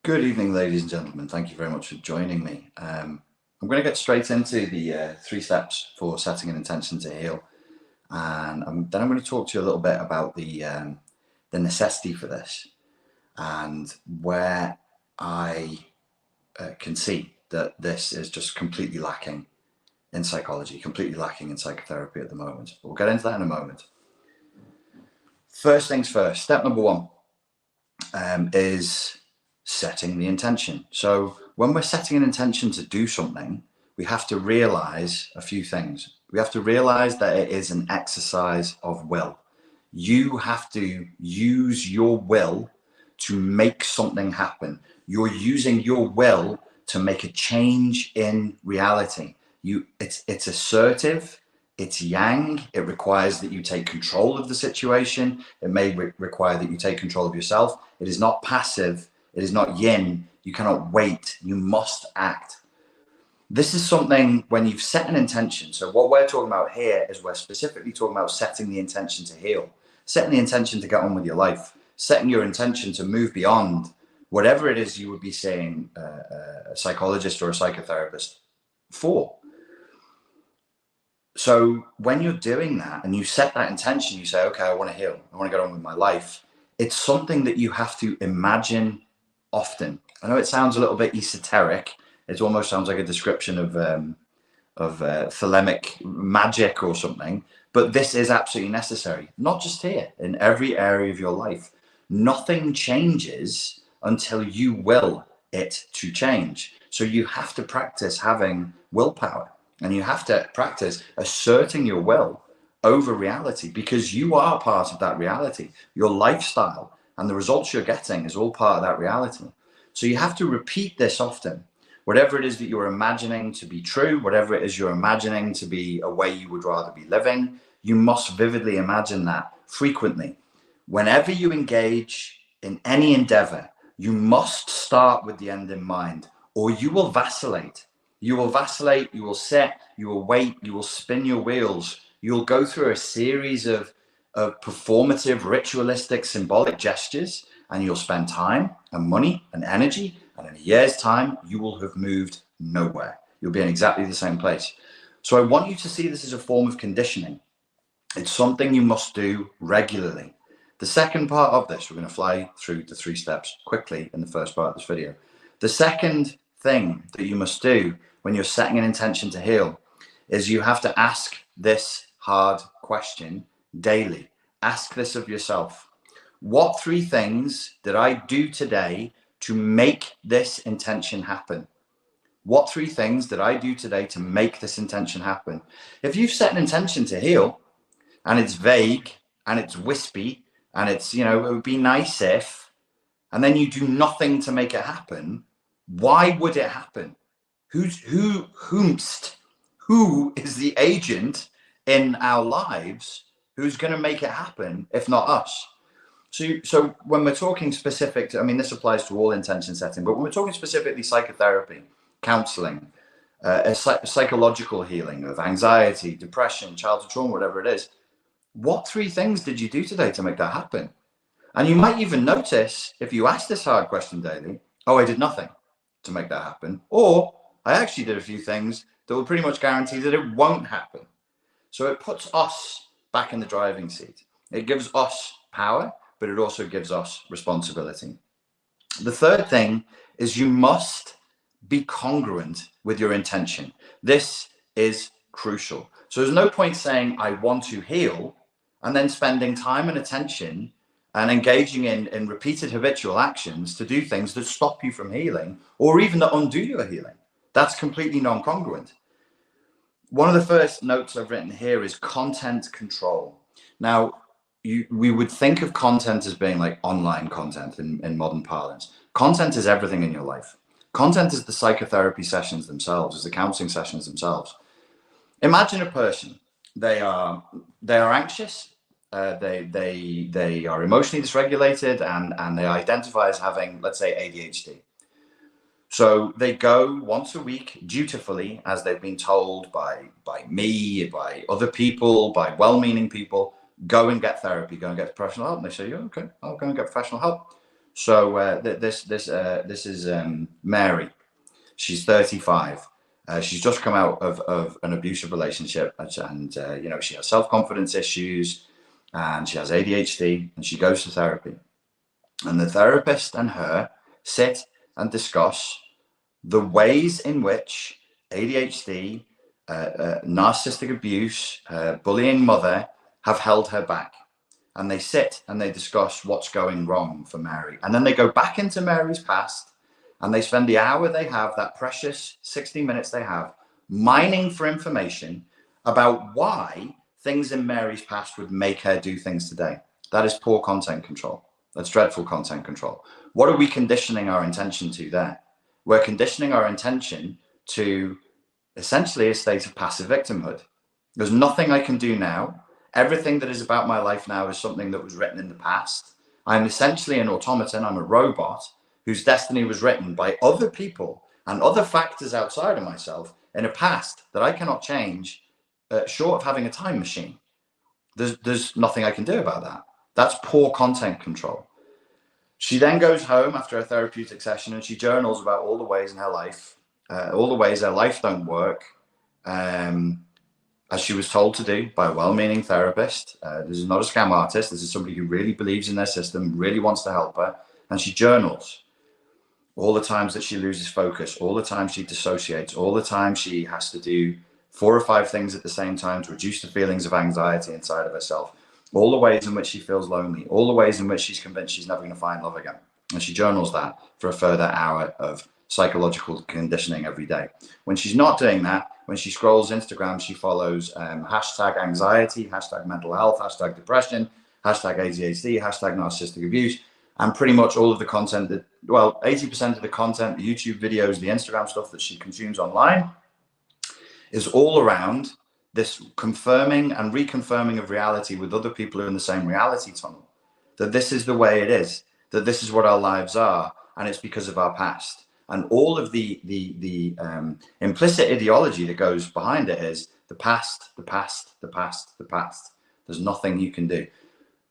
Good evening, ladies and gentlemen. Thank you very much for joining me. I'm going to get straight into the 3 steps for setting an intention to heal, and then I'm going to talk to you a little bit about the necessity for this, and where I can see that this is just completely lacking in psychology, completely lacking in psychotherapy at the moment. But we'll get into that in a moment. First things first. Step number one is setting the intention. So when we're setting an intention to do something, we have to realize a few things. We have to realize that it is an exercise of will. You have to use your will to make something happen. You're using your will to make a change in reality. It's assertive. It's yang. It requires that you take control of the situation. It may require that you take control of yourself. It is not passive. It is not yin. You cannot wait. You must act. This is something when you've set an intention. So what we're talking about here is we're specifically talking about setting the intention to heal, setting the intention to get on with your life, setting your intention to move beyond whatever it is you would be seeing a psychologist or a psychotherapist for. So when you're doing that and you set that intention, you say, okay, I want to heal. I want to get on with my life. It's something that you have to imagine often. I know it sounds a little bit esoteric. It almost sounds like a description of thelemic magic or something, but this is absolutely necessary. Not just here, in every area of your life. Nothing changes until you will it to change. So you have to practice having willpower, and you have to practice asserting your will over reality, because you are part of that reality. Your lifestyle and the results you're getting is all part of that reality. So you have to repeat this often. Whatever it is that you're imagining to be true, whatever it is you're imagining to be a way you would rather be living, you must vividly imagine that frequently. Whenever you engage in any endeavor, you must start with the end in mind, or you will vacillate. You will vacillate, you will sit, you will wait, you will spin your wheels. You'll go through a series of performative, ritualistic, symbolic gestures, and you'll spend time and money and energy, and in a year's time, you will have moved nowhere. You'll be in exactly the same place. So I want you to see this as a form of conditioning. It's something you must do regularly. The second part of this, we're going to fly through the 3 steps quickly in the first part of this video. The second thing that you must do when you're setting an intention to heal is you have to ask this hard question daily. Ask this of yourself. What 3 things did I do today to make this intention happen? What 3 things did I do today to make this intention happen? If you've set an intention to heal and it's vague and it's wispy and it's, it would be nice if, and then you do nothing to make it happen, why would it happen? Who is the agent in our lives who's going to make it happen if not us? So when we're talking specific to, this applies to all intention setting, but when we're talking specifically psychotherapy, counseling, psychological healing of anxiety, depression, childhood trauma, whatever it is, what 3 things did you do today to make that happen? And you might even notice, if you ask this hard question daily, oh, I did nothing to make that happen, or I actually did a few things that will pretty much guarantee that it won't happen. So it puts us back in the driving seat. It gives us power, but it also gives us responsibility. The third thing is you must be congruent with your intention. This is crucial. So there's no point saying I want to heal and then spending time and attention and engaging in repeated habitual actions to do things that stop you from healing or even that undo your healing. That's completely non-congruent. One of the first notes I've written here is content control. Now, we would think of content as being like online content in modern parlance. Content is everything in your life. Content is the psychotherapy sessions themselves, is the counseling sessions themselves. Imagine a person. They are anxious. They are emotionally dysregulated, and they identify as having, let's say, ADHD. So they go once a week dutifully, as they've been told by me, by other people, by well-meaning people, go and get therapy, go and get professional help. And they say, yeah, okay, I'll go and get professional help. So this is Mary. She's 35. She's just come out of an abusive relationship, and you know, she has self-confidence issues, and she has ADHD, and she goes to therapy. And the therapist and her sit and discuss the ways in which ADHD, narcissistic abuse, bullying mother have held her back. And they sit and they discuss what's going wrong for Mary. And then they go back into Mary's past and they spend the hour they have, that precious 60 minutes they have, mining for information about why things in Mary's past would make her do things today. That is poor content control. That's dreadful content control. What are we conditioning our intention to there? We're conditioning our intention to essentially a state of passive victimhood. There's nothing I can do now. Everything that is about my life now is something that was written in the past. I'm essentially an automaton. I'm a robot whose destiny was written by other people and other factors outside of myself in a past that I cannot change, short of having a time machine. There's nothing I can do about that. That's poor content control. She then goes home after a therapeutic session and she journals about all the ways in her life, all the ways her life don't work, as she was told to do by a well-meaning therapist. This is not a scam artist. This is somebody who really believes in their system, really wants to help her. And she journals all the times that she loses focus, all the times she dissociates, all the time she has to do 4 or 5 things at the same time to reduce the feelings of anxiety inside of herself, all the ways in which she feels lonely, all the ways in which she's convinced she's never going to find love again. And she journals that for a further hour of psychological conditioning every day. When she's not doing that, when she scrolls Instagram, she follows hashtag anxiety, hashtag mental health, hashtag depression, hashtag ADHD, hashtag narcissistic abuse, and pretty much all of the content that, well, 80% of the content, the YouTube videos, the Instagram stuff that she consumes online is all around this confirming and reconfirming of reality with other people who are in the same reality tunnel, that this is the way it is, that this is what our lives are, and it's because of our past. And all of the implicit ideology that goes behind it is the past, the past, the past, the past. There's nothing you can do.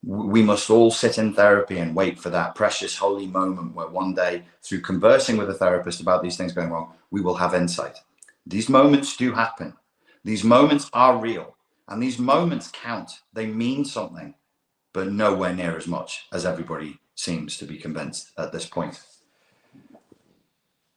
We must all sit in therapy and wait for that precious holy moment where one day, through conversing with a therapist about these things going wrong, we will have insight. These moments do happen. These moments are real, and these moments count. They mean something, but nowhere near as much as everybody seems to be convinced at this point.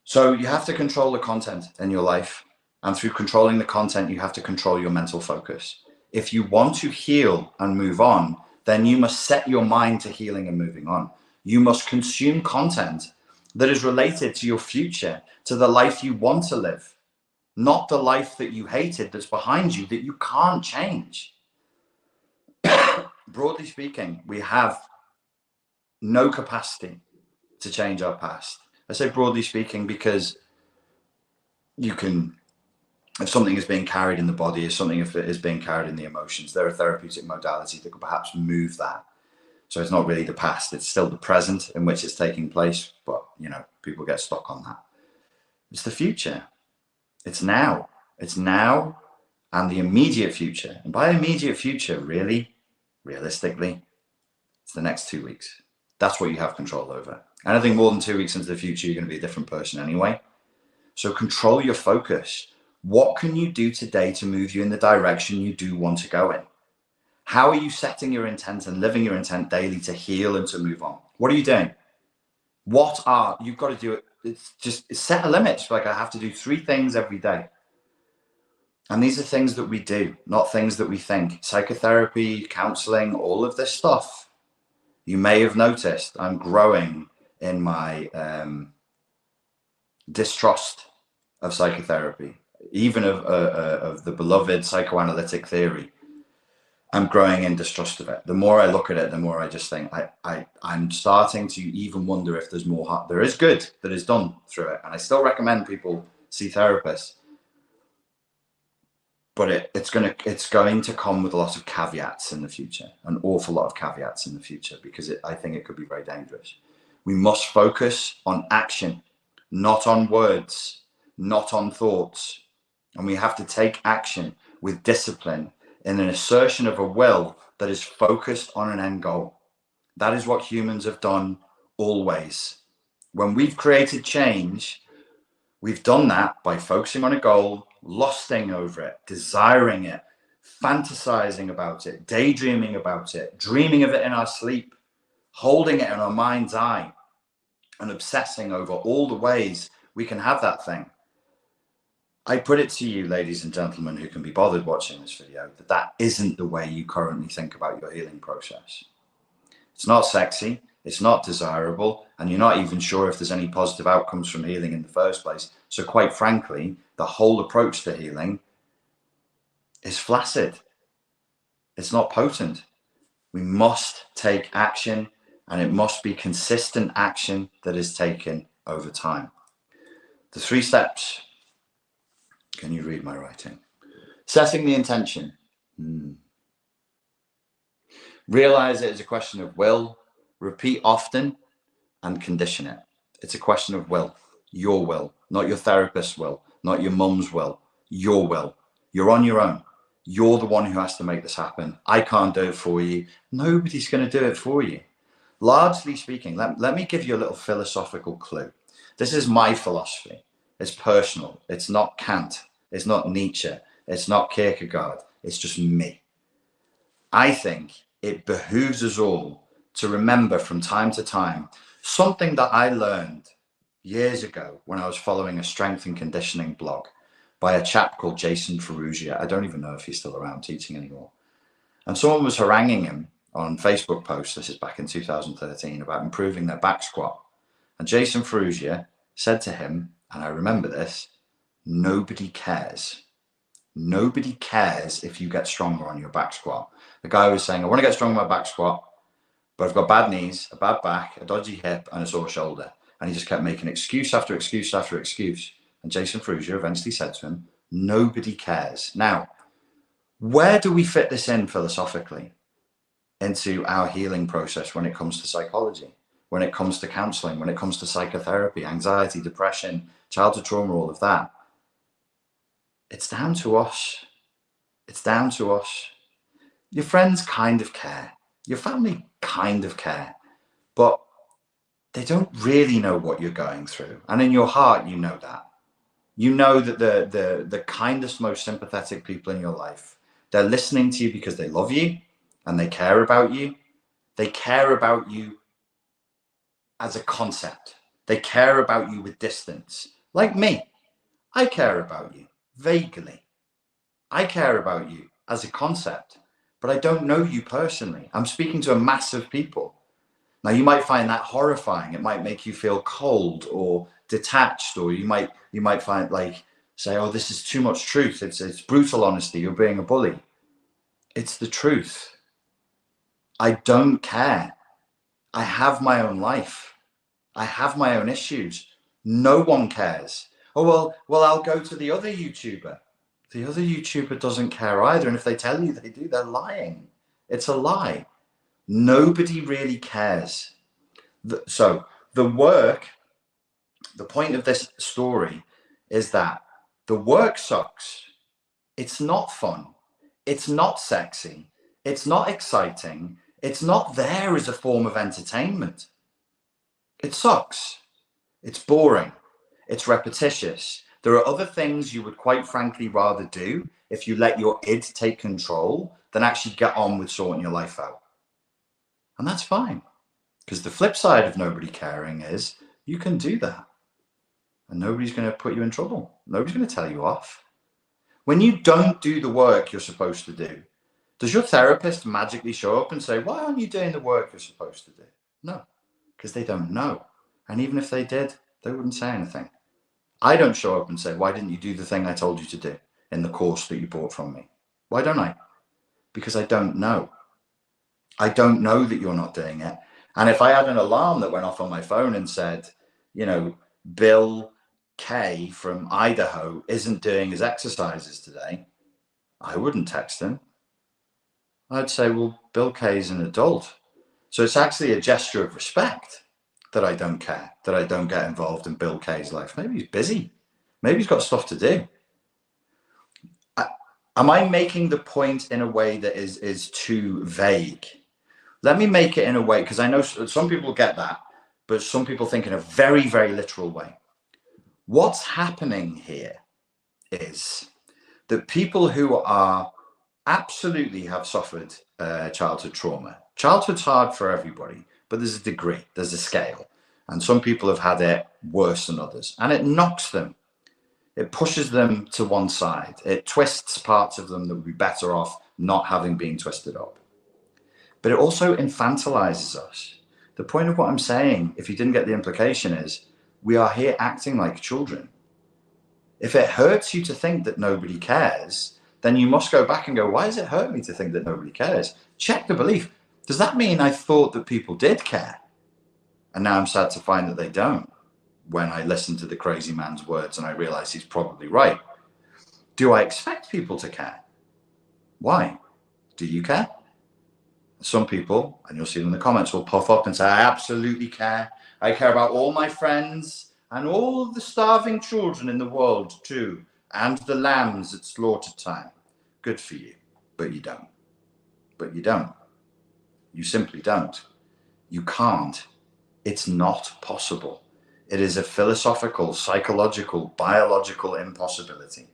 So you have to control the content in your life, and through controlling the content, you have to control your mental focus. If you want to heal and move on, then you must set your mind to healing and moving on. You must consume content that is related to your future, to the life you want to live, not the life that you hated that's behind you that you can't change. Broadly speaking, we have no capacity to change our past. I say broadly speaking because you can, if something is being carried in the body, if something is being carried in the emotions, there are therapeutic modalities that could perhaps move that. So it's not really the past, it's still the present in which it's taking place, but you know, people get stuck on that. It's the future. It's now. It's now and the immediate future. And by immediate future, really, realistically, it's the next 2 weeks. That's what you have control over. Anything more than 2 weeks into the future, you're going to be a different person anyway. So control your focus. What can you do today to move you in the direction you do want to go in? How are you setting your intent and living your intent daily to heal and to move on? What are you doing? You've got to do it. It's just set a limit. Like I have to do 3 things every day. And these are things that we do, not things that we think. Psychotherapy, counseling, all of this stuff. You may have noticed I'm growing in my distrust of psychotherapy, even of the beloved psychoanalytic theory. I'm growing in distrust of it. The more I look at it, the more I just think I'm starting to even wonder if there's more. There is good that is done through it, and I still recommend people see therapists. But it's going to come with a lot of caveats in the future, an awful lot of caveats in the future, because I think it could be very dangerous. We must focus on action, not on words, not on thoughts. And we have to take action with discipline in an assertion of a will that is focused on an end goal. That is what humans have done always. When we've created change, we've done that by focusing on a goal, lusting over it, desiring it, fantasizing about it, daydreaming about it, dreaming of it in our sleep, holding it in our mind's eye, and obsessing over all the ways we can have that thing. I put it to you, ladies and gentlemen, who can be bothered watching this video, that that isn't the way you currently think about your healing process. It's not sexy, it's not desirable, and you're not even sure if there's any positive outcomes from healing in the first place. So quite frankly, the whole approach to healing is flaccid. It's not potent. We must take action, and it must be consistent action that is taken over time. The 3 steps. Can you read my writing? Setting the intention. Realize it is a question of will. Repeat often and condition it. It's a question of will. Your will, not your therapist's will, not your mum's will, your will. You're on your own. You're the one who has to make this happen. I can't do it for you. Nobody's going to do it for you. Largely speaking, let me give you a little philosophical clue. This is my philosophy. It's personal. It's not Kant. It's not Nietzsche. It's not Kierkegaard. It's just me. I think it behooves us all to remember from time to time something that I learned years ago when I was following a strength and conditioning blog by a chap called Jason Ferrugia. I don't even know if he's still around teaching anymore. And someone was haranguing him on Facebook posts, this is back in 2013, about improving their back squat. And Jason Ferrugia said to him, and I remember this, nobody cares. Nobody cares if you get stronger on your back squat. The guy was saying, I want to get stronger on my back squat, but I've got bad knees, a bad back, a dodgy hip, and a sore shoulder. And he just kept making excuse after excuse after excuse. And Jason Ferrugia eventually said to him, nobody cares. Now, where do we fit this in philosophically into our healing process when it comes to psychology, when it comes to counseling, when it comes to psychotherapy, anxiety, depression, childhood trauma, all of that? It's down to us. It's down to us. Your friends kind of care. Your family kind of care. But they don't really know what you're going through. And in your heart, you know that. You know that the kindest, most sympathetic people in your life, they're listening to you because they love you and they care about you. They care about you as a concept. They care about you with distance. Like me, I care about you vaguely. I care about you as a concept, but I don't know you personally. I'm speaking to a mass of people. Now, you might find that horrifying. It might make you feel cold or detached, or you might find, like, say, oh, this is too much truth. It's brutal honesty. You're being a bully. It's the truth. I don't care. I have my own life. I have my own issues. No one cares. Oh, well, I'll go to the other YouTuber. The other YouTuber doesn't care either. And if they tell you they do, they're lying. It's a lie. Nobody really cares. So the point of this story is that the work sucks. It's not fun. It's not sexy. It's not exciting. It's not there as a form of entertainment. It sucks. It's boring. It's repetitious. There are other things you would quite frankly rather do if you let your id take control than actually get on with sorting your life out. And that's fine. Because the flip side of nobody caring is you can do that. And nobody's going to put you in trouble. Nobody's going to tell you off. When you don't do the work you're supposed to do, does your therapist magically show up and say, why aren't you doing the work you're supposed to do? No, because they don't know. And even if they did, they wouldn't say anything. I don't show up and say, why didn't you do the thing I told you to do in the course that you bought from me? Why don't I? Because I don't know. I don't know that you're not doing it. And if I had an alarm that went off on my phone and said, Bill K from Idaho isn't doing his exercises today, I wouldn't text him. I'd say, well, Bill K is an adult. So it's actually a gesture of respect that I don't care, that I don't get involved in Bill K's life. Maybe he's busy. Maybe he's got stuff to do. Am I making the point in a way that is too vague? Let me make it in a way, because I know some people get that. but some people think in a very, very literal way. What's happening here is that people who are absolutely have suffered childhood trauma. Childhood's hard for everybody, but there's a degree, there's a scale. And some people have had it worse than others. And it knocks them. It pushes them to one side. It twists parts of them that would be better off not having been twisted up. But it also infantilizes us. The point of what I'm saying, if you didn't get the implication, is we are here acting like children. If it hurts you to think that nobody cares, then you must go back and go, why does it hurt me to think that nobody cares? Check the belief. Does that mean I thought that people did care? And now I'm sad to find that they don't, when I listen to the crazy man's words and I realize he's probably right. Do I expect people to care? Why? Do you care? Some people, and you'll see them in the comments, will puff up and say, I absolutely care. I care about all my friends and all the starving children in the world too, and the lambs at slaughter time. Good for you, but you don't. But you don't. You simply don't. You can't. It's not possible. It is a philosophical, psychological, biological impossibility.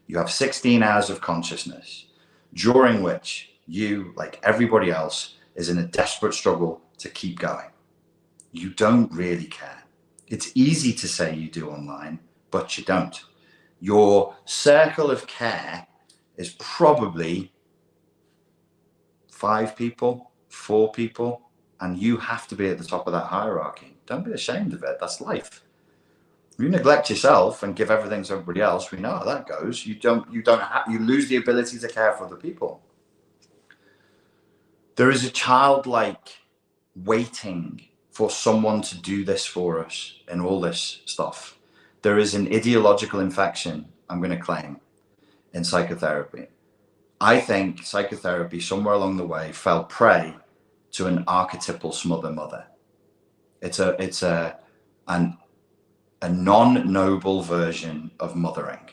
You have 16 hours of consciousness, during which you, like everybody else, is in a desperate struggle to keep going. You don't really care. It's easy to say you do online, but you don't. Your circle of care is probably 5 people, 4 people, and you have to be at the top of that hierarchy. Don't be ashamed of it. That's life. You neglect yourself and give everything to everybody else. We know how that goes. You lose the ability to care for other people. There is a childlike waiting for someone to do this for us and all this stuff. There is an ideological infection, I'm going to claim, in psychotherapy. I think psychotherapy somewhere along the way fell prey to an archetypal smother mother. It's a non-noble version of mothering,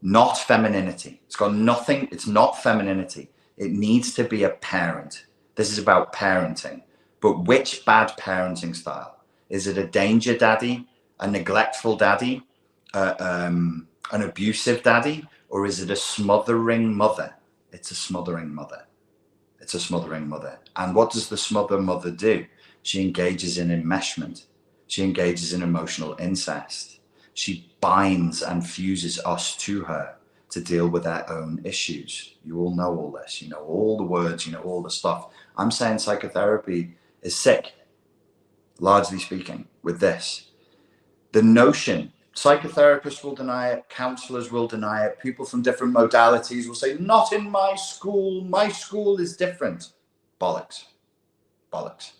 not femininity. It's got nothing. It's not femininity. It needs to be a parent. This is about parenting, but which bad parenting style? Is it a danger daddy, a neglectful daddy, an abusive daddy, or is it a smothering mother? It's a smothering mother. It's a smothering mother. And what does the smother mother do? She engages in enmeshment. She engages in emotional incest. She binds and fuses us to her to deal with their own issues. You all know all this. You know all the words. You know all the stuff. I'm saying psychotherapy is sick, largely speaking, with this. The notion, psychotherapists will deny it, counselors will deny it, people from different modalities will say, not in my school is different. Bollocks. Bollocks.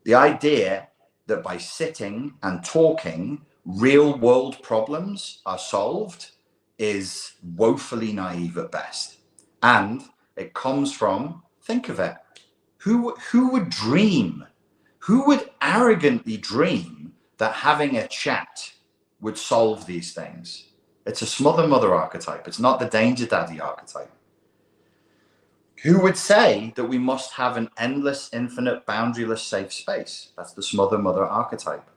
The idea that by sitting and talking, real world problems are solved is woefully naive at best. And it comes from, think of it, who would dream, who would arrogantly dream that having a chat would solve these things? It's a smother mother archetype. It's not the danger daddy archetype. Who would say that we must have an endless, infinite, boundaryless safe space? That's the smother mother archetype.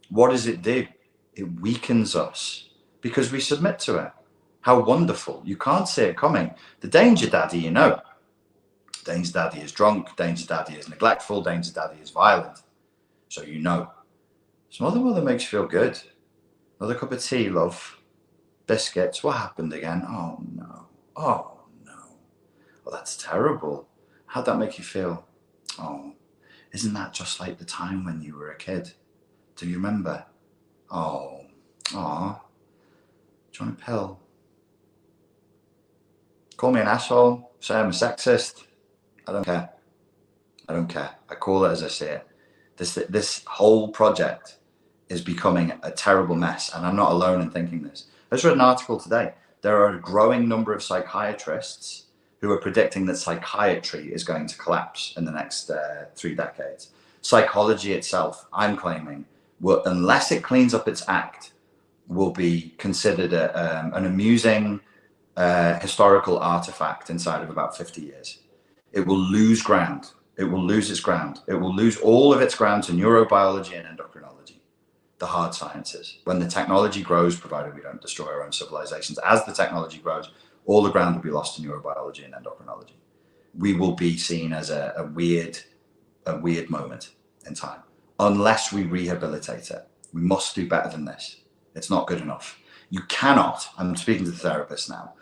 What does it do? It weakens us because we submit to it. How wonderful. You can't see it coming. The danger daddy, you know. Danger daddy is drunk. Danger daddy is neglectful. Danger daddy is violent. So you know. Smother mother makes you feel good. Another cup of tea, love. Biscuits. What happened again? Oh, no. Oh, well, that's terrible. How'd that make you feel? Oh, isn't that just like the time when you were a kid? Do you remember? Oh, do you want a pill? Call me an asshole, say I'm a sexist. I don't care. I don't care. I call it as I see it. This whole project is becoming a terrible mess, and I'm not alone in thinking this. I just read an article today. There are a growing number of psychiatrists who are predicting that psychiatry is going to collapse in the next 3 decades. Psychology itself, I'm claiming, will, unless it cleans up its act, will be considered an amusing historical artifact inside of about 50 years. It will lose ground. It will lose its ground. It will lose all of its ground to neurobiology and endocrinology, the hard sciences. When the technology grows, provided we don't destroy our own civilizations, as the technology grows, all the ground will be lost to neurobiology and endocrinology. We will be seen as a weird moment in time, unless we rehabilitate it. We must do better than this. It's not good enough. You cannot, I'm speaking to the therapist now,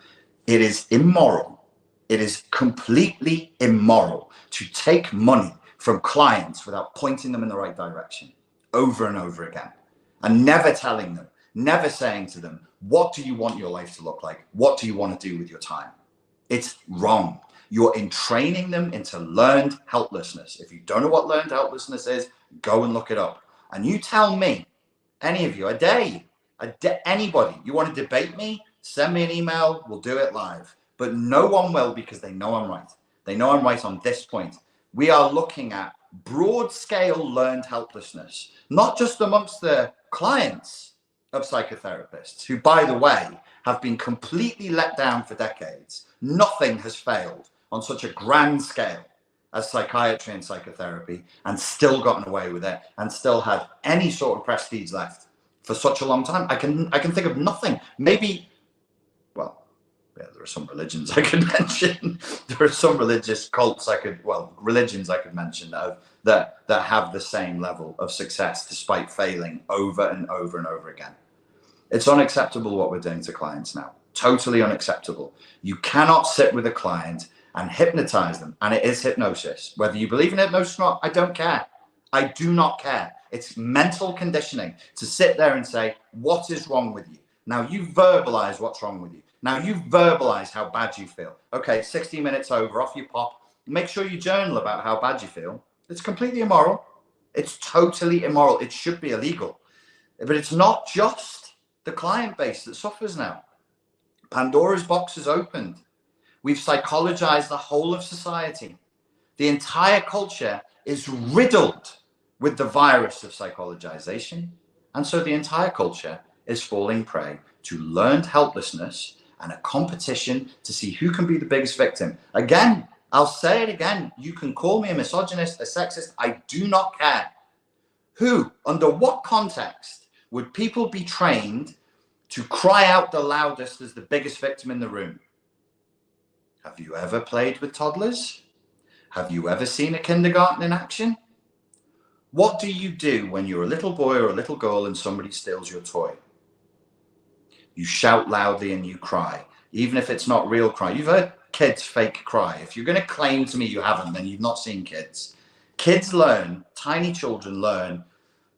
it is immoral. It is completely immoral to take money from clients without pointing them in the right direction over and over again, and never telling them, never saying to them, what do you want your life to look like? What do you want to do with your time? It's wrong. You're entraining them into learned helplessness. If you don't know what learned helplessness is, go and look it up. And you tell me, any of you, anybody, you want to debate me, send me an email, we'll do it live. But no one will, because they know I'm right. They know I'm right on this point. We are looking at broad scale learned helplessness, not just amongst the clients of psychotherapists, who, by the way, have been completely let down for decades. Nothing has failed on such a grand scale as psychiatry and psychotherapy, and still gotten away with it, and still had any sort of prestige left for such a long time. I can think of nothing. Maybe, well, yeah, there are some religions I could mention. There are some religious cults religions I could mention that have the same level of success despite failing over and over and over again. It's unacceptable what we're doing to clients now. Totally unacceptable. You cannot sit with a client and hypnotize them. And it is hypnosis. Whether you believe in hypnosis or not, I don't care. I do not care. It's mental conditioning to sit there and say, what is wrong with you? Now you verbalize what's wrong with you. Now you verbalize how bad you feel. Okay, 60 minutes over, off you pop. Make sure you journal about how bad you feel. It's completely immoral. It's totally immoral. It should be illegal. But it's not just the client base that suffers now. Pandora's box is opened. We've psychologized the whole of society. The entire culture is riddled with the virus of psychologization. And so the entire culture is falling prey to learned helplessness and a competition to see who can be the biggest victim. Again, I'll say it again. You can call me a misogynist, a sexist. I do not care. Who, under what context would people be trained to cry out the loudest as the biggest victim in the room? Have you ever played with toddlers? Have you ever seen a kindergarten in action? What do you do when you're a little boy or a little girl and somebody steals your toy? You shout loudly and you cry, even if it's not real cry. You've heard kids fake cry. If you're going to claim to me you haven't, then you've not seen kids. Kids learn, tiny children learn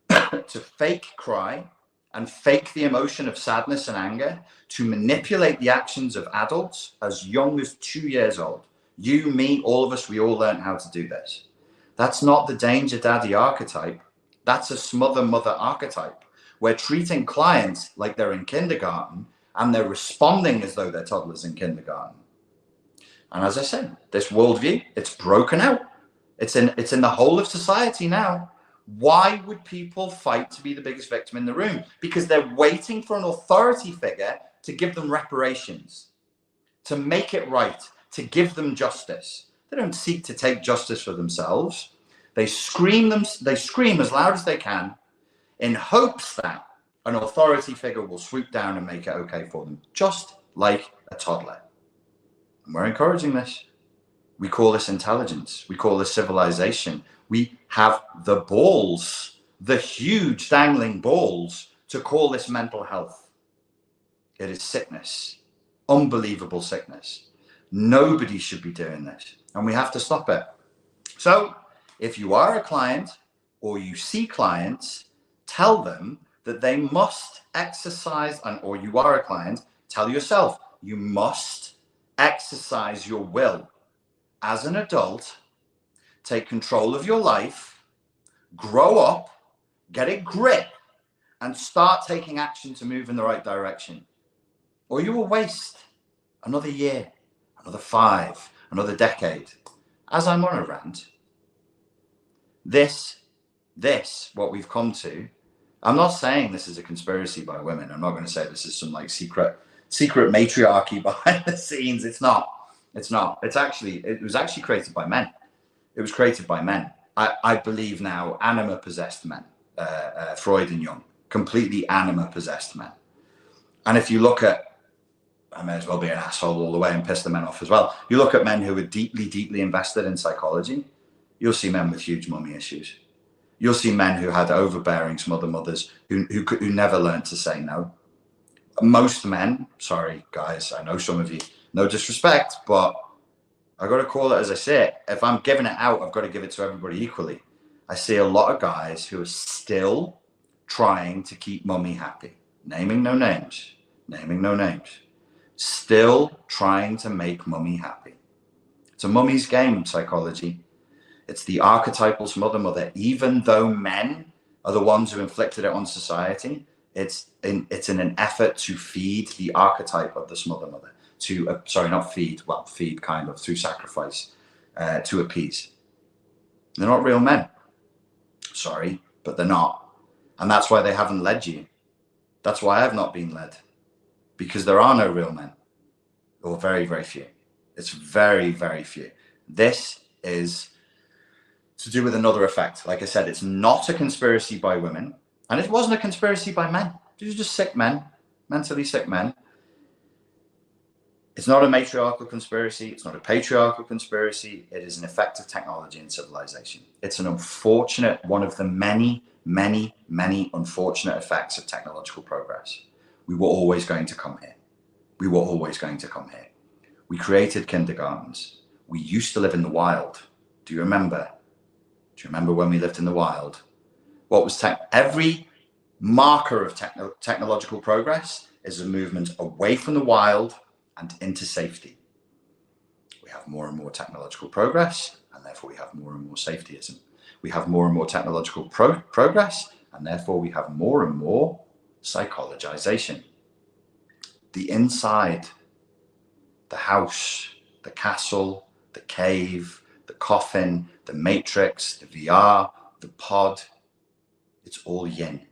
to fake cry and fake the emotion of sadness and anger, to manipulate the actions of adults as young as 2 years old. You, me, all of us, we all learn how to do this. That's not the danger daddy archetype. That's a smother mother archetype. We're treating clients like they're in kindergarten, and they're responding as though they're toddlers in kindergarten. And as I said, this worldview, it's broken out. It's in the whole of society now. Why would people fight to be the biggest victim in the room? Because they're waiting for an authority figure to give them reparations, to make it right, to give them justice. They don't seek to take justice for themselves. They scream as loud as they can in hopes that an authority figure will swoop down and make it okay for them, just like a toddler. And we're encouraging this. We call this intelligence. We call this civilization. We have the balls, the huge dangling balls, to call this mental health. It is sickness, unbelievable sickness. Nobody should be doing this, and we have to stop it. So if you are a client or you see clients, tell them that they must exercise, or you are a client, tell yourself you must exercise your will as an adult. Take control of your life, grow up, get a grip, and start taking action to move in the right direction. Or you will waste another year, another 5, another decade. As I'm on a rant, this, what we've come to, I'm not saying this is a conspiracy by women. I'm not going to say this is some like secret matriarchy behind the scenes. It's not. It was actually created by men. It was created by men. I believe now anima possessed men, Freud and Jung, completely anima possessed men. And if you look at, I may as well be an asshole all the way and piss the men off as well. You look at men who are deeply, deeply invested in psychology, you'll see men with huge mummy issues. You'll see men who had overbearing mothers who never learned to say no. Most men, sorry guys, I know some of you, no disrespect, but I got to call it as I see it. If I'm giving it out, I've got to give it to everybody equally. I see a lot of guys who are still trying to keep mummy happy. Naming no names. Still trying to make mummy happy. It's a mummy's game, psychology. It's the archetypal smother. Even though men are the ones who inflicted it on society, it's in an effort to feed the archetype of the smother mother. Feed kind of, through sacrifice, to appease. They're not real men. Sorry, but they're not. And that's why they haven't led you. That's why I've not been led. Because there are no real men. Or very, very few. It's very, very few. This is to do with another effect. Like I said, it's not a conspiracy by women. And it wasn't a conspiracy by men. These are just sick men, mentally sick men. It's not a matriarchal conspiracy. It's not a patriarchal conspiracy. It is an effect of technology and civilization. It's an unfortunate, one of the many, many, many unfortunate effects of technological progress. We were always going to come here. We created kindergartens. We used to live in the wild. Do you remember? When we lived in the wild? What was every marker of technological progress is a movement away from the wild and into safety. We have more and more technological progress, and therefore we have more and more safetyism. We have more and more technological progress, and therefore we have more and more psychologization. The inside, the house, the castle, the cave, the coffin, the matrix, the VR, the pod, it's all yin.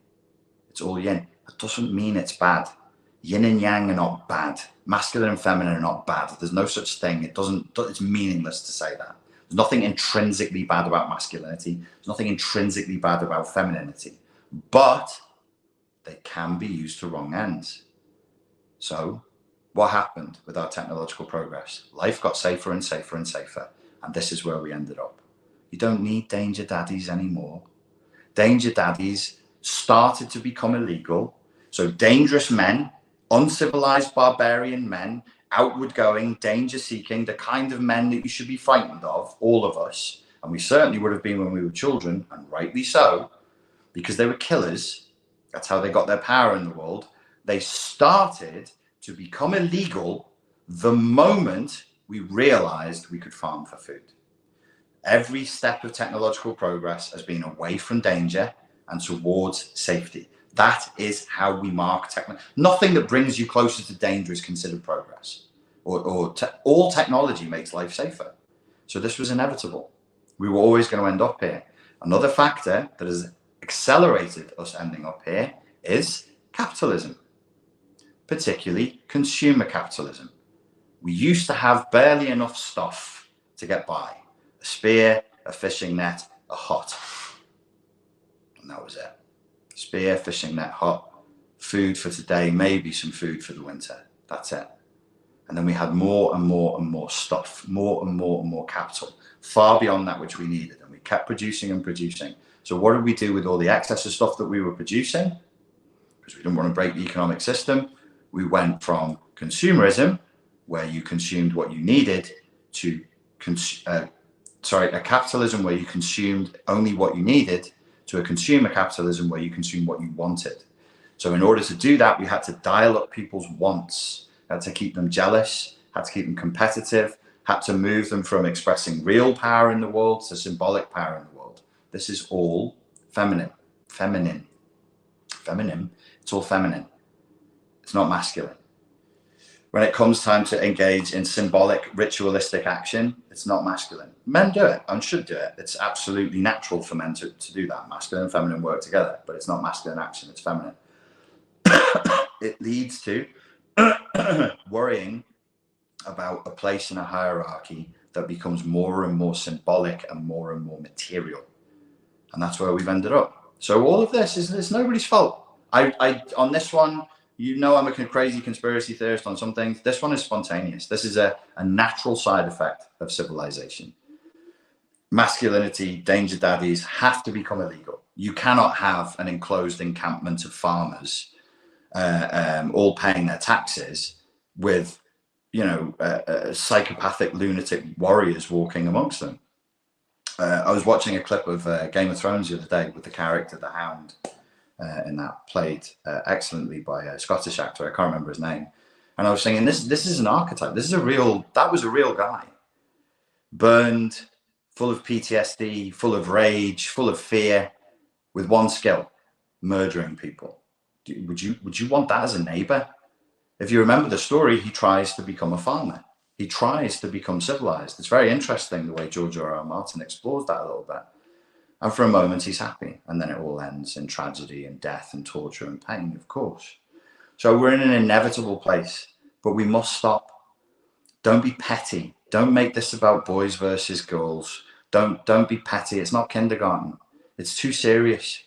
That doesn't mean it's bad. Yin and yang are not bad. Masculine and feminine are not bad. There's no such thing. It's meaningless to say that. There's nothing intrinsically bad about masculinity. There's nothing intrinsically bad about femininity. But they can be used to wrong ends. So what happened with our technological progress? Life got safer and safer and safer. And this is where we ended up. You don't need danger daddies anymore. Danger daddies started to become illegal. So dangerous men, uncivilized barbarian men, outward going, danger seeking, the kind of men that you should be frightened of, all of us. And we certainly would have been when we were children, and rightly so, because they were killers. That's how they got their power in the world. They started to become illegal the moment we realized we could farm for food. Every step of technological progress has been away from danger and towards safety. That is how we mark technology. Nothing that brings you closer to danger is considered progress. All technology makes life safer. So this was inevitable. We were always going to end up here. Another factor that has accelerated us ending up here is capitalism, particularly consumer capitalism. We used to have barely enough stuff to get by. A spear, a fishing net, a hut. And that was it. Spear, fishing net, hut, food for today, maybe some food for the winter. That's it. And then we had more and more and more stuff, more and more and more capital, far beyond that which we needed. And we kept producing and producing. So what did we do with all the excess of stuff that we were producing? Because we didn't want to break the economic system. We went from consumerism, where you consumed what you needed, to a capitalism where you consumed only what you needed, to a consumer capitalism where you consume what you wanted. So in order to do that, we had to dial up people's wants, had to keep them jealous, had to keep them competitive, had to move them from expressing real power in the world to symbolic power in the world. This is all feminine. It's all feminine. It's not masculine. When it comes time to engage in symbolic, ritualistic action, it's not masculine. Men do it and should do it. It's absolutely natural for men to do that. Masculine and feminine work together, but it's not masculine action, it's feminine. It leads to worrying about a place in a hierarchy that becomes more and more symbolic and more material. And that's where we've ended up. So all of this is, it's nobody's fault. I on this one, I'm a crazy conspiracy theorist on some things. This one is spontaneous. This is a natural side effect of civilization. Masculinity, danger daddies have to become illegal. You cannot have an enclosed encampment of farmers all paying their taxes with, psychopathic lunatic warriors walking amongst them. I was watching a clip of Game of Thrones the other day with the character, the Hound, in that, played excellently by a Scottish actor. I can't remember his name. And I was saying, this is an archetype. That was a real guy. Burned, full of PTSD, full of rage, full of fear, with one skill: murdering people. Would you want that as a neighbor? If you remember the story, he tries to become a farmer. He tries to become civilized. It's very interesting the way George R.R. Martin explores that a little bit. And for a moment, he's happy. And then it all ends in tragedy and death and torture and pain, of course. So we're in an inevitable place, but we must stop. Don't be petty. Don't make this about boys versus girls. Don't be petty. It's not kindergarten. It's too serious.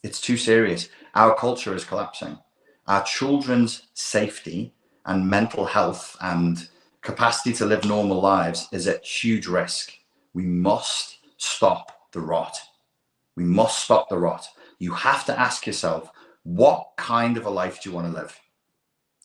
It's too serious. Our culture is collapsing. Our children's safety and mental health and capacity to live normal lives is at huge risk. We must stop the rot. We must stop the rot. You have to ask yourself, what kind of a life do you want to live?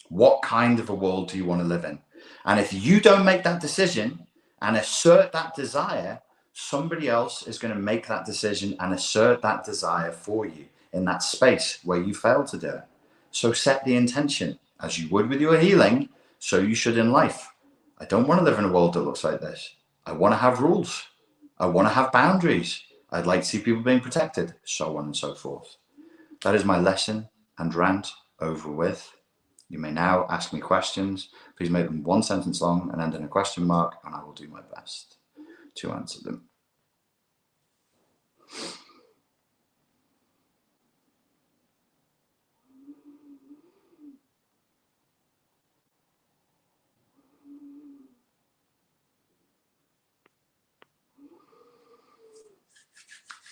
What kind of a world do you want to live in? And if you don't make that decision and assert that desire, somebody else is going to make that decision and assert that desire for you in that space where you failed to do it. So set the intention, as you would with your healing, so you should in life. I don't want to live in a world that looks like this. I want to have rules. I want to have boundaries. I'd like to see people being protected, so on and so forth. That is my lesson and rant over with. You may now ask me questions. Please make them one sentence long and end in a question mark, and I will do my best to answer them.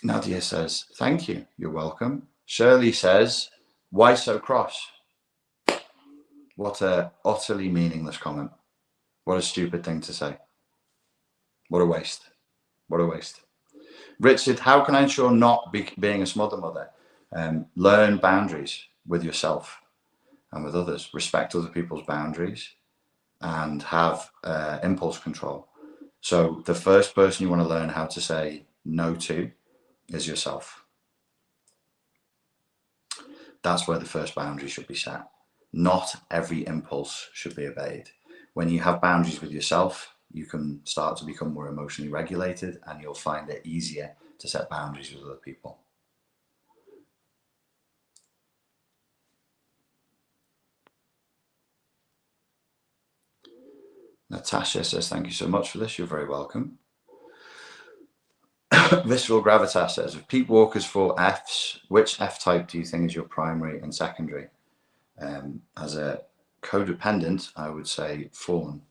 Nadia says, thank you. You're welcome. Shirley says, why so cross? What a utterly meaningless comment. What a stupid thing to say. What a waste. What a waste. Richard, how can I ensure not being a smother mother? Learn boundaries with yourself and with others. Respect other people's boundaries and have impulse control. So the first person you want to learn how to say no to is yourself. That's where the first boundary should be set. Not every impulse should be obeyed. When you have boundaries with yourself, you can start to become more emotionally regulated, and you'll find it easier to set boundaries with other people. Natasha says, thank you so much for this. You're very welcome. Visceral Gravitas says, if Pete Walker's 4 Fs, which F-type do you think is your primary and secondary? As a codependent, I would say fawn.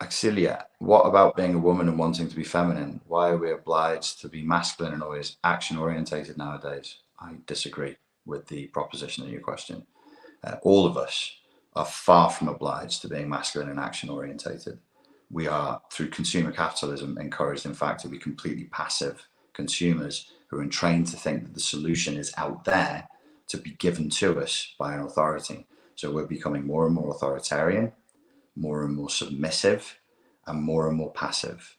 Axilia, what about being a woman and wanting to be feminine? Why are we obliged to be masculine and always action-orientated nowadays? I disagree with the proposition in your question. All of us are far from obliged to being masculine and action-orientated. We are, through consumer capitalism, encouraged, in fact, to be completely passive consumers who are trained to think that the solution is out there to be given to us by an authority. So we're becoming more and more authoritarian, more and more submissive, and more passive.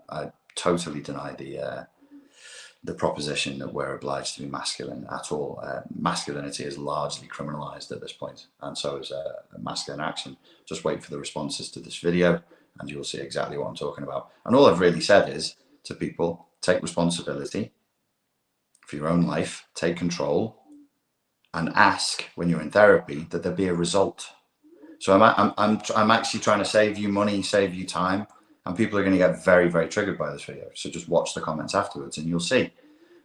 I totally deny the proposition that we're obliged to be masculine at all. Masculinity is largely criminalized at this point, and so is masculine action. Just wait for the responses to this video and you'll see exactly what I'm talking about. And all I've really said is to people, take responsibility for your own life, take control, and ask when you're in therapy that there be a result. So I'm actually trying to save you money, save you time, and people are going to get very, very triggered by this video. So just watch the comments afterwards and you'll see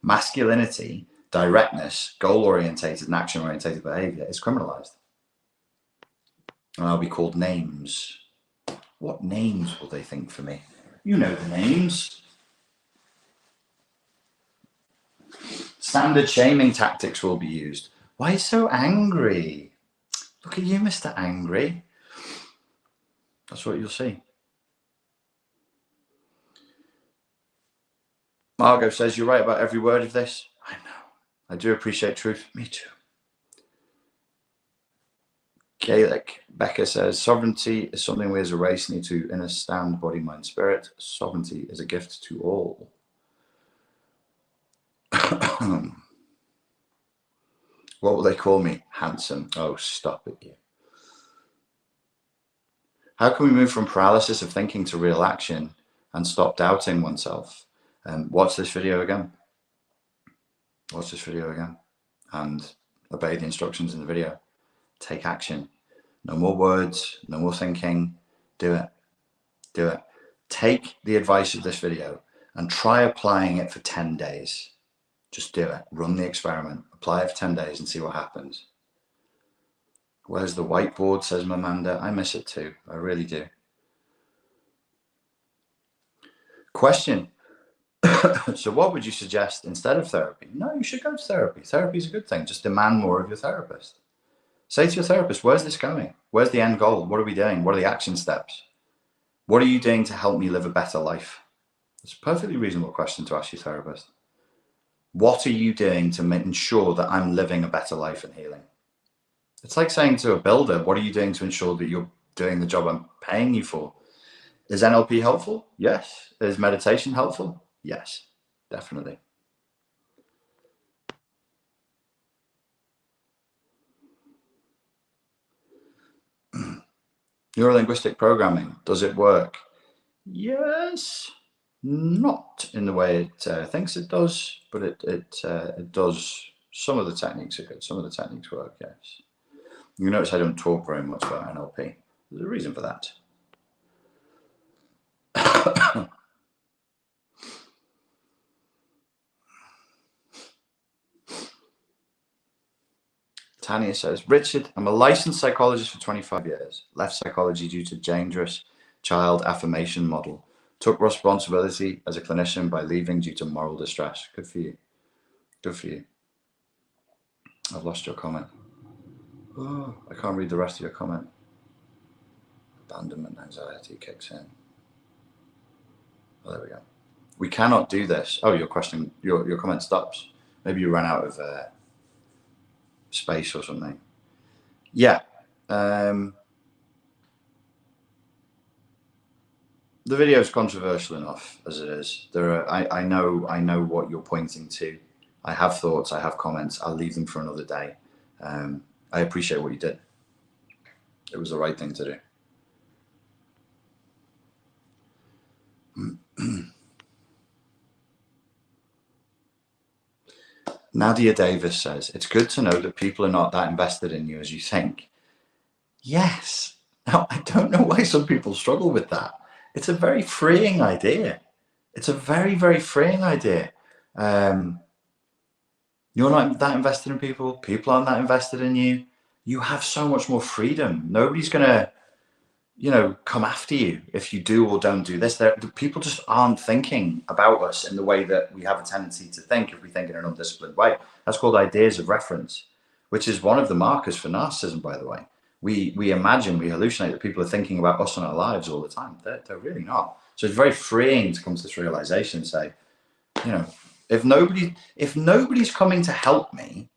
masculinity, directness, goal-orientated and action-orientated behavior is criminalized. And I'll be called names. What names will they think for me? You know the names. Standard shaming tactics will be used. Why are you so angry? Look at you, Mr. Angry. That's what you'll see. Margot says, you're right about every word of this. I know. I do appreciate truth. Me too. Gaelic Becca says, sovereignty is something we as a race need to understand, body, mind, spirit. Sovereignty is a gift to all. What will they call me? Handsome. Oh, stop it, you. How can we move from paralysis of thinking to real action and stop doubting oneself? Watch this video again. Watch this video again and obey the instructions in the video. Take action. No more words, no more thinking. Do it. Do it. Take the advice of this video and try applying it for 10 days. Just do it. Run the experiment. Apply it for 10 days and see what happens. Where's the whiteboard, says Mamanda. I miss it too. I really do. Question. So what would you suggest instead of therapy? No, you should go to therapy. Therapy is a good thing. Just demand more of your therapist. Say to your therapist, where's this going? Where's the end goal? What are we doing? What are the action steps? What are you doing to help me live a better life? It's a perfectly reasonable question to ask your therapist. What are you doing to ensure that I'm living a better life and healing? It's like saying to a builder, what are you doing to ensure that you're doing the job I'm paying you for? Is NLP helpful? Yes. Is meditation helpful? Yes, definitely. Neurolinguistic programming, does it work? Yes, not in the way it thinks it does, but it does. Some of the techniques are good. Some of the techniques work, yes. You notice I don't talk very much about NLP. There's a reason for that. Tanya says, Richard, I'm a licensed psychologist for 25 years. Left psychology due to dangerous child affirmation model. Took responsibility as a clinician by leaving due to moral distress. Good for you. Good for you. I've lost your comment. Oh, I can't read the rest of your comment. Abandonment anxiety kicks in. Oh, there we go. We cannot do this. Oh, your question, your comment stops. Maybe you ran out of space or something. Yeah. The video is controversial enough as it is. There are, I know what you're pointing to. I have thoughts, I have comments. I'll leave them for another day. I appreciate what you did. It was the right thing to do. Nadia Davis says, it's good to know that people are not that invested in you as you think. Yes. Now, I don't know why some people struggle with that. It's a very freeing idea. It's a very, very freeing idea. You're not that invested in people. People aren't that invested in you. You have so much more freedom. Nobody's going to, come after you if you do or don't do this. People just aren't thinking about us in the way that we have a tendency to think if we think in an undisciplined way. That's called ideas of reference, which is one of the markers for narcissism, by the way. We imagine, we hallucinate that people are thinking about us and our lives all the time. They're really not. So it's very freeing to come to this realization and say, if nobody's coming to help me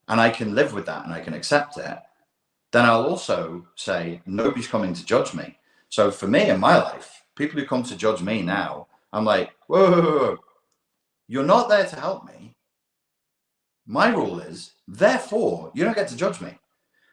and I can live with that and I can accept it, then I'll also say nobody's coming to judge me. So for me in my life, people who come to judge me now, I'm like, whoa, you're not there to help me. My rule is, therefore, you don't get to judge me.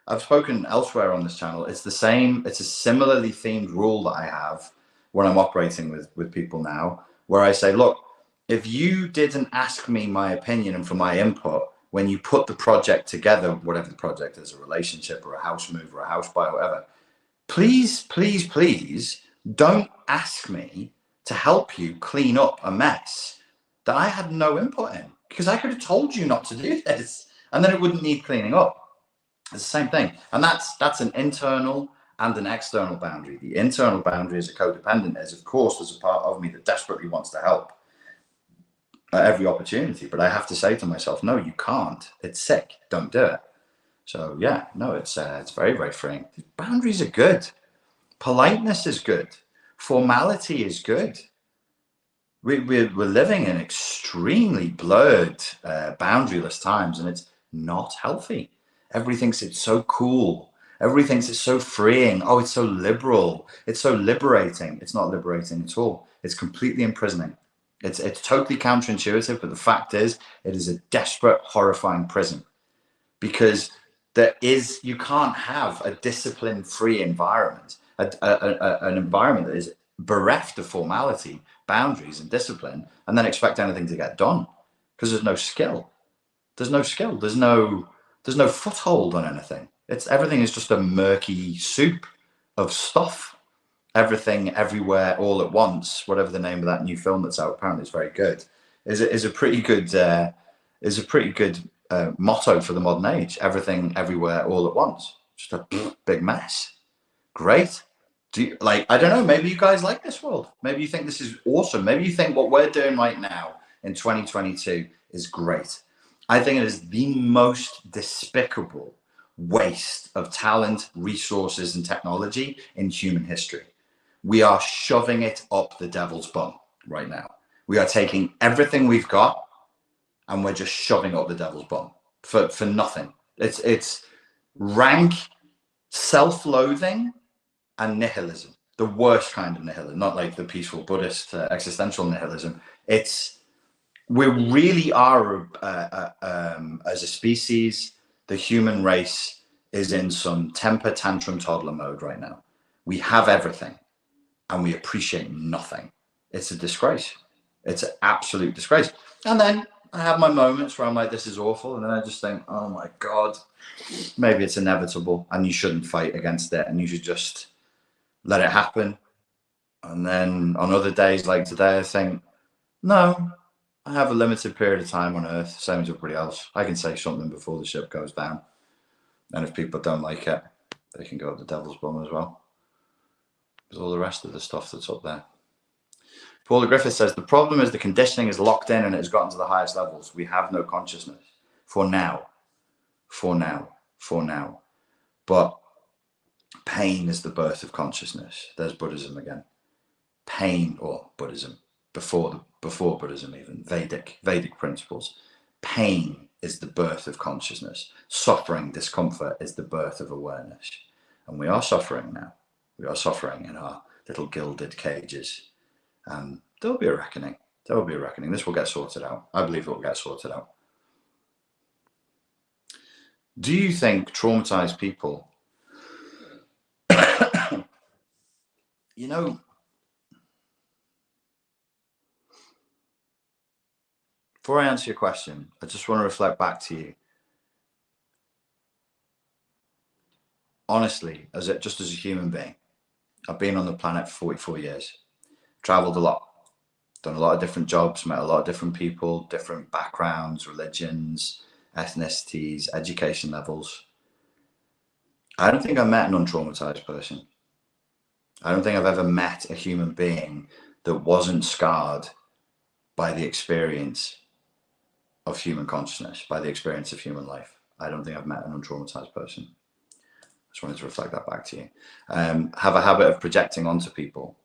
I've spoken elsewhere on this channel. It's the same. It's a similarly themed rule that I have when I'm operating with people now, where I say, look, if you didn't ask me my opinion and for my input, when you put the project together, whatever the project is, a relationship or a house move or a house buy or whatever, please, please, please don't ask me to help you clean up a mess that I had no input in, because I could have told you not to do this and then it wouldn't need cleaning up. It's the same thing. And that's an internal and an external boundary. The internal boundary as a codependent is, of course, there's a part of me that desperately wants to help at every opportunity, but I have to say to myself, no, you can't. It's sick. Don't do it. So yeah, no, it's very, very freeing. Boundaries are good. Politeness is good. Formality is good. We're living in extremely blurred, boundaryless times, and it's not healthy. Everybody thinks it's so cool. Everybody thinks it's so freeing. Oh, it's so liberal. It's so liberating. It's not liberating at all. It's completely imprisoning. It's totally counterintuitive, but the fact is, it is a desperate, horrifying prison, because you can't have a discipline-free environment, an environment that is bereft of formality, boundaries, and discipline, and then expect anything to get done, because there's no skill. There's no skill. There's no foothold on anything. Everything is just a murky soup of stuff. Everything, everywhere, all at once. Whatever the name of that new film that's out, apparently it's very good. Is a pretty good motto for the modern age. Everything, everywhere, all at once. Just a big mess. Great. I don't know, maybe you guys like this world. Maybe you think this is awesome. Maybe you think what we're doing right now in 2022 is great. I think it is the most despicable waste of talent, resources, and technology in human history. We are shoving it up the devil's bum right now. We are taking everything we've got and we're just shoving up the devil's bum for nothing. It's rank self-loathing and nihilism, the worst kind of nihilism, not like the peaceful Buddhist existential nihilism. We really are, as a species, the human race is in some temper tantrum toddler mode right now. We have everything and we appreciate nothing. It's a disgrace. It's an absolute disgrace. And then I have my moments where I'm like, this is awful. And then I just think, oh my God, maybe it's inevitable and you shouldn't fight against it and you should just let it happen. And then on other days like today, I think, no, I have a limited period of time on Earth, same as everybody else. I can say something before the ship goes down. And if people don't like it, they can go up the devil's bum as well. There's all the rest of the stuff that's up there. Paula Griffith says, the problem is the conditioning is locked in and it has gotten to the highest levels. We have no consciousness for now. But pain is the birth of consciousness. There's Buddhism again. Pain, or Buddhism, before Buddhism even, Vedic principles. Pain is the birth of consciousness. Suffering, discomfort is the birth of awareness. And we are suffering now. We are suffering in our little gilded cages. And there'll be a reckoning. There will be a reckoning. This will get sorted out. I believe it will get sorted out. Do you think traumatized people, you know, before I answer your question, I just want to reflect back to you. Honestly, just as a human being, I've been on the planet for 44 years, traveled a lot, done a lot of different jobs, met a lot of different people, different backgrounds, religions, ethnicities, education levels. I don't think I met an untraumatized person. I don't think I've ever met a human being that wasn't scarred by the experience of human consciousness, by the experience of human life. I don't think I've met an untraumatized person. I just wanted to reflect that back to you. Have a habit of projecting onto people.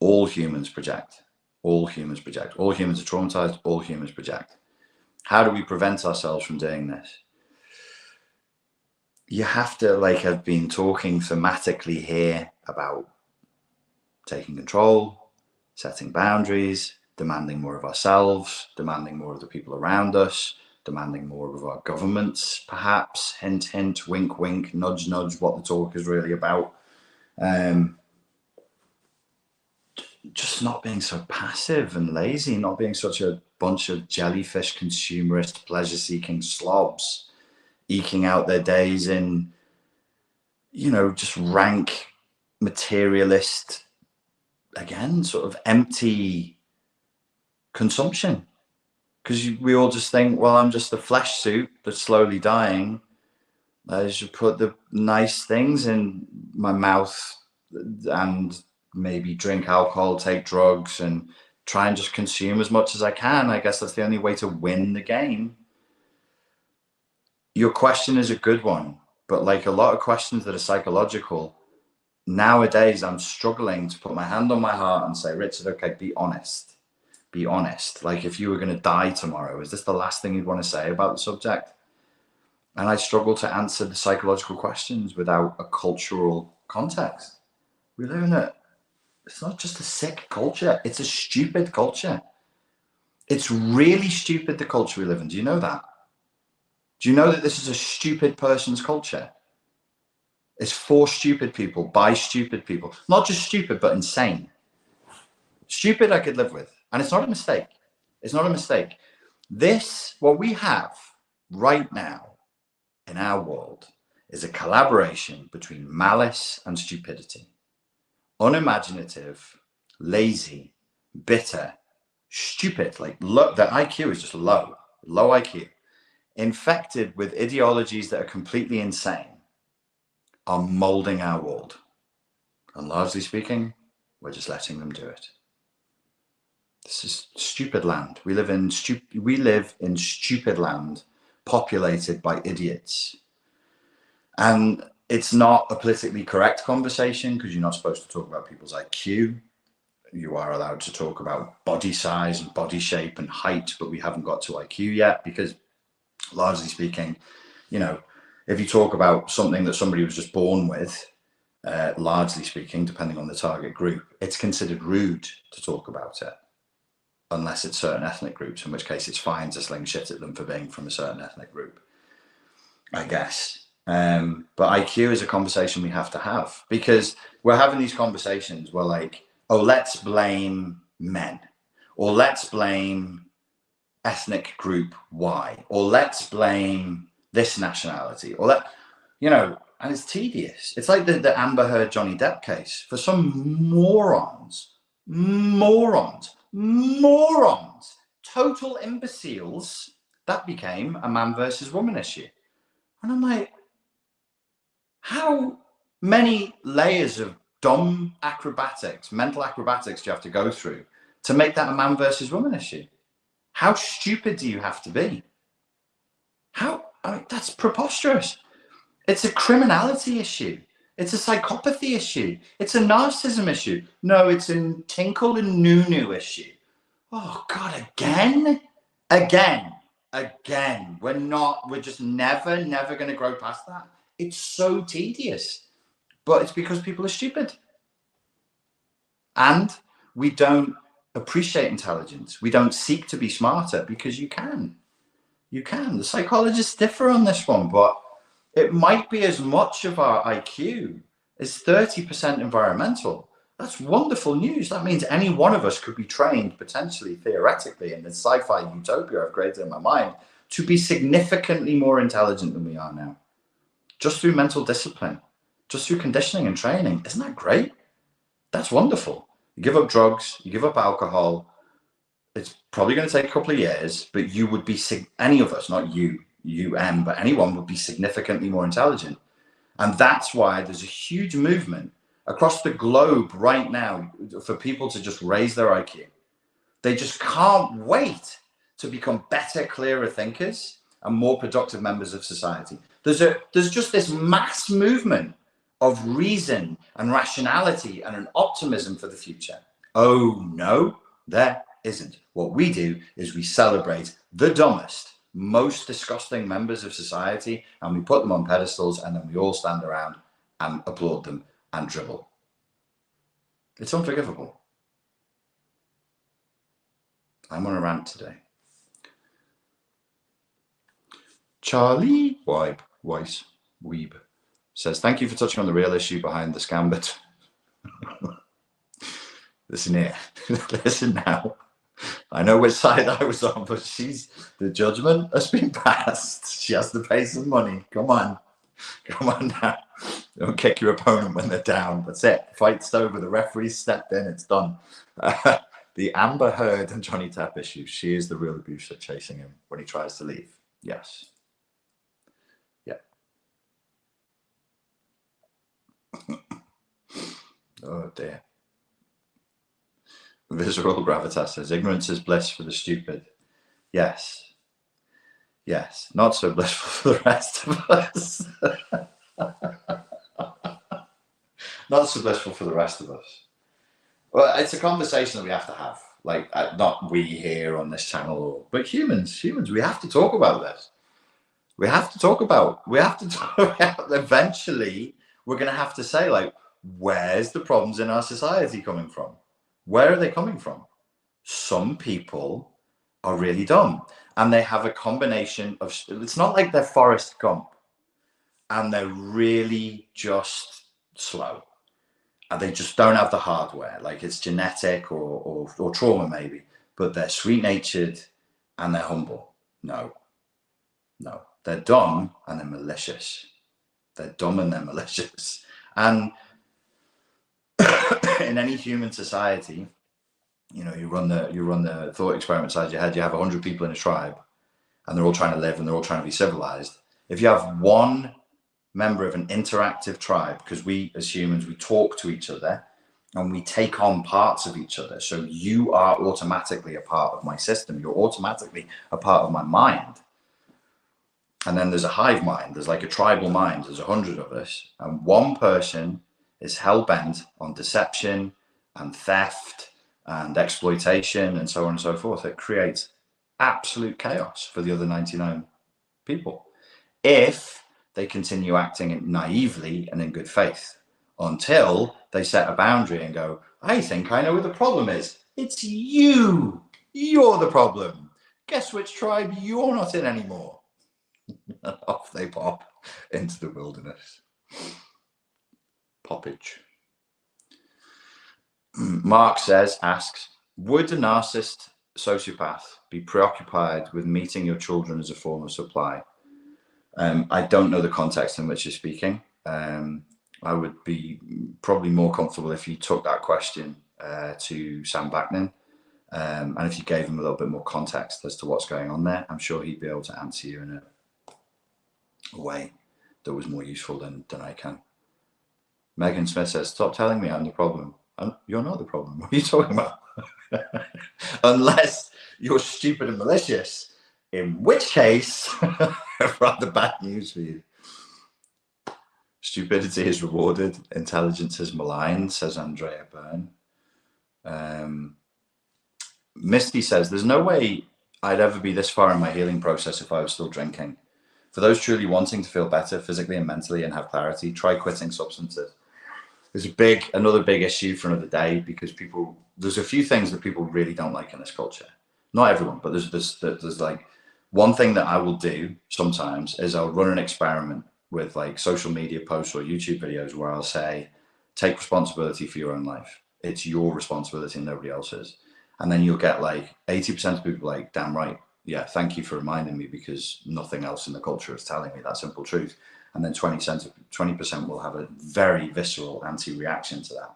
All humans project. All humans project. All humans are traumatized. All humans project. How do we prevent ourselves from doing this? You have to, like I've been talking thematically here about taking control, setting boundaries, demanding more of ourselves, demanding more of the people around us, demanding more of our governments, perhaps, hint, hint, wink, wink, nudge, nudge, what the talk is really about. Just not being so passive and lazy, not being such a bunch of jellyfish, consumerist, pleasure-seeking slobs, eking out their days in, you know, just rank, materialist, again, sort of empty consumption. Because we all just think, well, I'm just a flesh suit that's slowly dying. I should put the nice things in my mouth and maybe drink alcohol, take drugs, and try and just consume as much as I can. I guess that's the only way to win the game. Your question is a good one, but like a lot of questions that are psychological, nowadays I'm struggling to put my hand on my heart and say, Richard, okay, be honest. Be honest. Like, if you were going to die tomorrow, is this the last thing you'd want to say about the subject? And I struggle to answer the psychological questions without a cultural context. We live in it's not just a sick culture, it's a stupid culture. It's really stupid, the culture we live in. Do you know that? Do you know that this is a stupid person's culture? It's for stupid people, by stupid people. Not just stupid, but insane. Stupid I could live with. And it's not a mistake. It's not a mistake. What we have right now in our world is a collaboration between malice and stupidity. Unimaginative, lazy, bitter, stupid, like the IQ is just low IQ, infected with ideologies that are completely insane, are molding our world. And largely speaking, we're just letting them do it. This is stupid land. We live in stupid land, populated by idiots. And it's not a politically correct conversation because you're not supposed to talk about people's IQ. You are allowed to talk about body size and body shape and height, but we haven't got to IQ yet because, largely speaking, if you talk about something that somebody was just born with, largely speaking, depending on the target group, it's considered rude to talk about it, unless it's certain ethnic groups, in which case it's fine to sling shit at them for being from a certain ethnic group, I guess. But IQ is a conversation we have to have because we're having these conversations where, like, oh, let's blame men, or let's blame ethnic group Y, or let's blame this nationality, or and it's tedious. It's like the Amber Heard Johnny Depp case. For some morons, total imbeciles, that became a man versus woman issue. And I'm like, how many layers of dumb acrobatics, mental acrobatics do you have to go through to make that a man versus woman issue? How stupid do you have to be? That's preposterous. It's a criminality issue. It's a psychopathy issue. It's a narcissism issue. No, it's a tinkle and nunu issue. Oh God, again. We're just never going to grow past that. It's so tedious, but it's because people are stupid. And we don't appreciate intelligence. We don't seek to be smarter because you can. The psychologists differ on this one, but it might be as much of our IQ as 30% environmental. That's wonderful news. That means any one of us could be trained, potentially, theoretically, in the sci-fi utopia I've created in my mind, to be significantly more intelligent than we are now. Just through mental discipline, just through conditioning and training. Isn't that great? That's wonderful. You give up drugs, you give up alcohol. It's probably going to take a couple of years, but you would be, any of us, not you, but anyone would be significantly more intelligent. And that's why there's a huge movement across the globe right now for people to just raise their IQ. They just can't wait to become better, clearer thinkers and more productive members of society. There's just this mass movement of reason and rationality and an optimism for the future. Oh no, there isn't. What we do is we celebrate the dumbest, most disgusting members of society, and we put them on pedestals, and then we all stand around and applaud them and dribble. It's unforgivable. I'm on a rant today. Charlie Weeb says, thank you for touching on the real issue behind the scam, but listen here, listen now. I know which side I was on, but the judgment has been passed. She has to pay some money. Come on now. Don't kick your opponent when they're down. That's it. Fight's over. The referee's stepped in. It's done. The Amber Heard and Johnny Depp issue. She is the real abuser chasing him when he tries to leave. Yes. Yeah. Oh dear. Visceral gravitas says, ignorance is bliss for the stupid. Yes. Yes. Not so blissful for the rest of us. Not so blissful for the rest of us. Well, it's a conversation that we have to have. Like, not we here on this channel, but humans, we have to talk about this. We have to talk eventually, we're going to have to say, like, where's the problems in our society coming from? Where are they coming from? Some people are really dumb, and they have a combination of, it's not like they're Forrest Gump and they're really just slow and they just don't have the hardware, like it's genetic or trauma maybe, but they're sweet natured and they're humble. No, they're dumb and they're malicious. They're dumb and they're malicious. And in any human society, you know, you run the thought experiment inside your head. You have 100 people in a tribe, and they're all trying to live and they're all trying to be civilized. If you have one member of an interactive tribe, because we as humans, we talk to each other and we take on parts of each other. So you are automatically a part of my system. You're automatically a part of my mind. And then there's a hive mind. There's like a tribal mind. There's 100 of us, and one person is hell-bent on deception and theft and exploitation and so on and so forth. It creates absolute chaos for the other 99 people if they continue acting naively and in good faith, until they set a boundary and go, I think I know what the problem is. It's you. You're the problem. Guess which tribe you're not in anymore? And off they pop into the wilderness. Poppage. Mark asks, would a narcissist sociopath be preoccupied with meeting your children as a form of supply? I don't know the context in which you're speaking. I would be probably more comfortable if you took that question to Sam Backman, and if you gave him a little bit more context as to what's going on there. I'm sure he'd be able to answer you in a way that was more useful than I can. Megan Smith says, stop telling me I'm the problem. You're not the problem. What are you talking about? Unless you're stupid and malicious, in which case, rather bad news for you. Stupidity is rewarded, intelligence is maligned, says Andrea Byrne. Misty says, there's no way I'd ever be this far in my healing process if I was still drinking. For those truly wanting to feel better physically and mentally and have clarity, try quitting substances. There's another big issue for another day, because there's a few things that people really don't like in this culture. Not everyone, but there's like one thing that I will do sometimes is I'll run an experiment with like social media posts or YouTube videos where I'll say, take responsibility for your own life. It's your responsibility and nobody else's. And then you'll get like 80% of people like, damn right. Yeah, thank you for reminding me, because nothing else in the culture is telling me that simple truth. And then 20% will have a very visceral anti-reaction to that.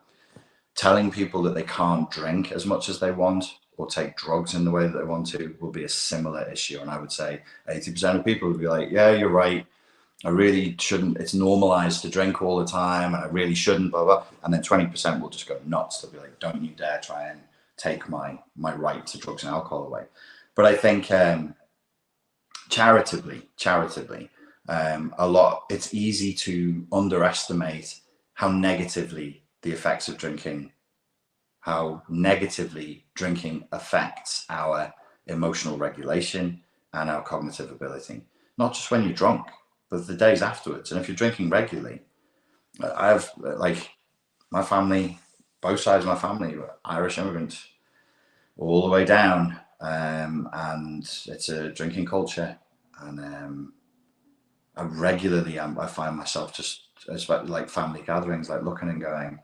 Telling people that they can't drink as much as they want or take drugs in the way that they want to will be a similar issue. And I would say 80% of people would be like, yeah, you're right. I really shouldn't. It's normalized to drink all the time and I really shouldn't, blah, blah. And then 20% will just go nuts. They'll be like, don't you dare try and take my right to drugs and alcohol away. But I think charitably, it's easy to underestimate how negatively drinking affects our emotional regulation and our cognitive ability. Not just when you're drunk, but the days afterwards. And if you're drinking regularly, I have like my family, both sides of my family were Irish immigrants all the way down. And it's a drinking culture. And I regularly, I find myself just, especially like family gatherings, like looking and going,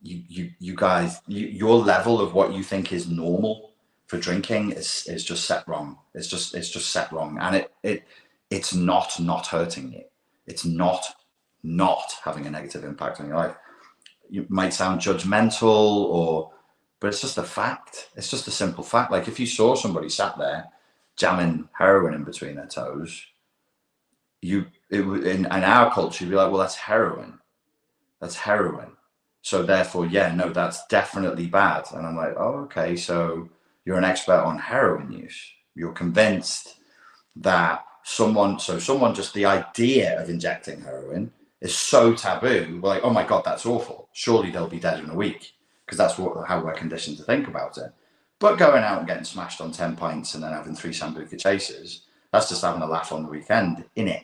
you guys, your level of what you think is normal for drinking is just set wrong. It's just set wrong. And it's not hurting you. It's not having a negative impact on your life. You might sound judgmental but it's just a fact. It's just a simple fact. Like if you saw somebody sat there jamming heroin in between their toes, in our culture, you'd be like, well, that's heroin. That's heroin. So therefore, yeah, no, that's definitely bad. And I'm like, oh, okay, so you're an expert on heroin use. You're convinced that someone, just the idea of injecting heroin is so taboo. We're like, oh my God, that's awful. Surely they'll be dead in a week, because that's how we're conditioned to think about it. But going out and getting smashed on 10 pints and then having 3 Sambuca chasers, that's just having a laugh on the weekend, innit?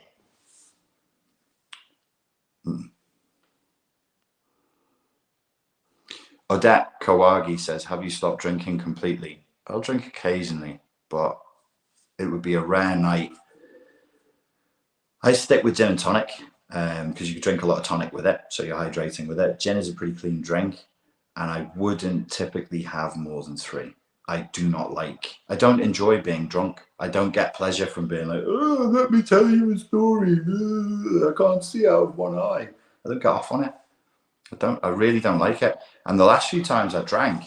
Odette Kawagi says, have you stopped drinking completely? I'll drink occasionally, but it would be a rare night. I stick with gin and tonic because you can drink a lot of tonic with it, so you're hydrating with it. Gin is a pretty clean drink, and I wouldn't typically have more than 3. I don't enjoy being drunk. I don't get pleasure from being like, oh, let me tell you a story. I can't see out of one eye. I don't get off on it. I really don't like it. And the last few times I drank,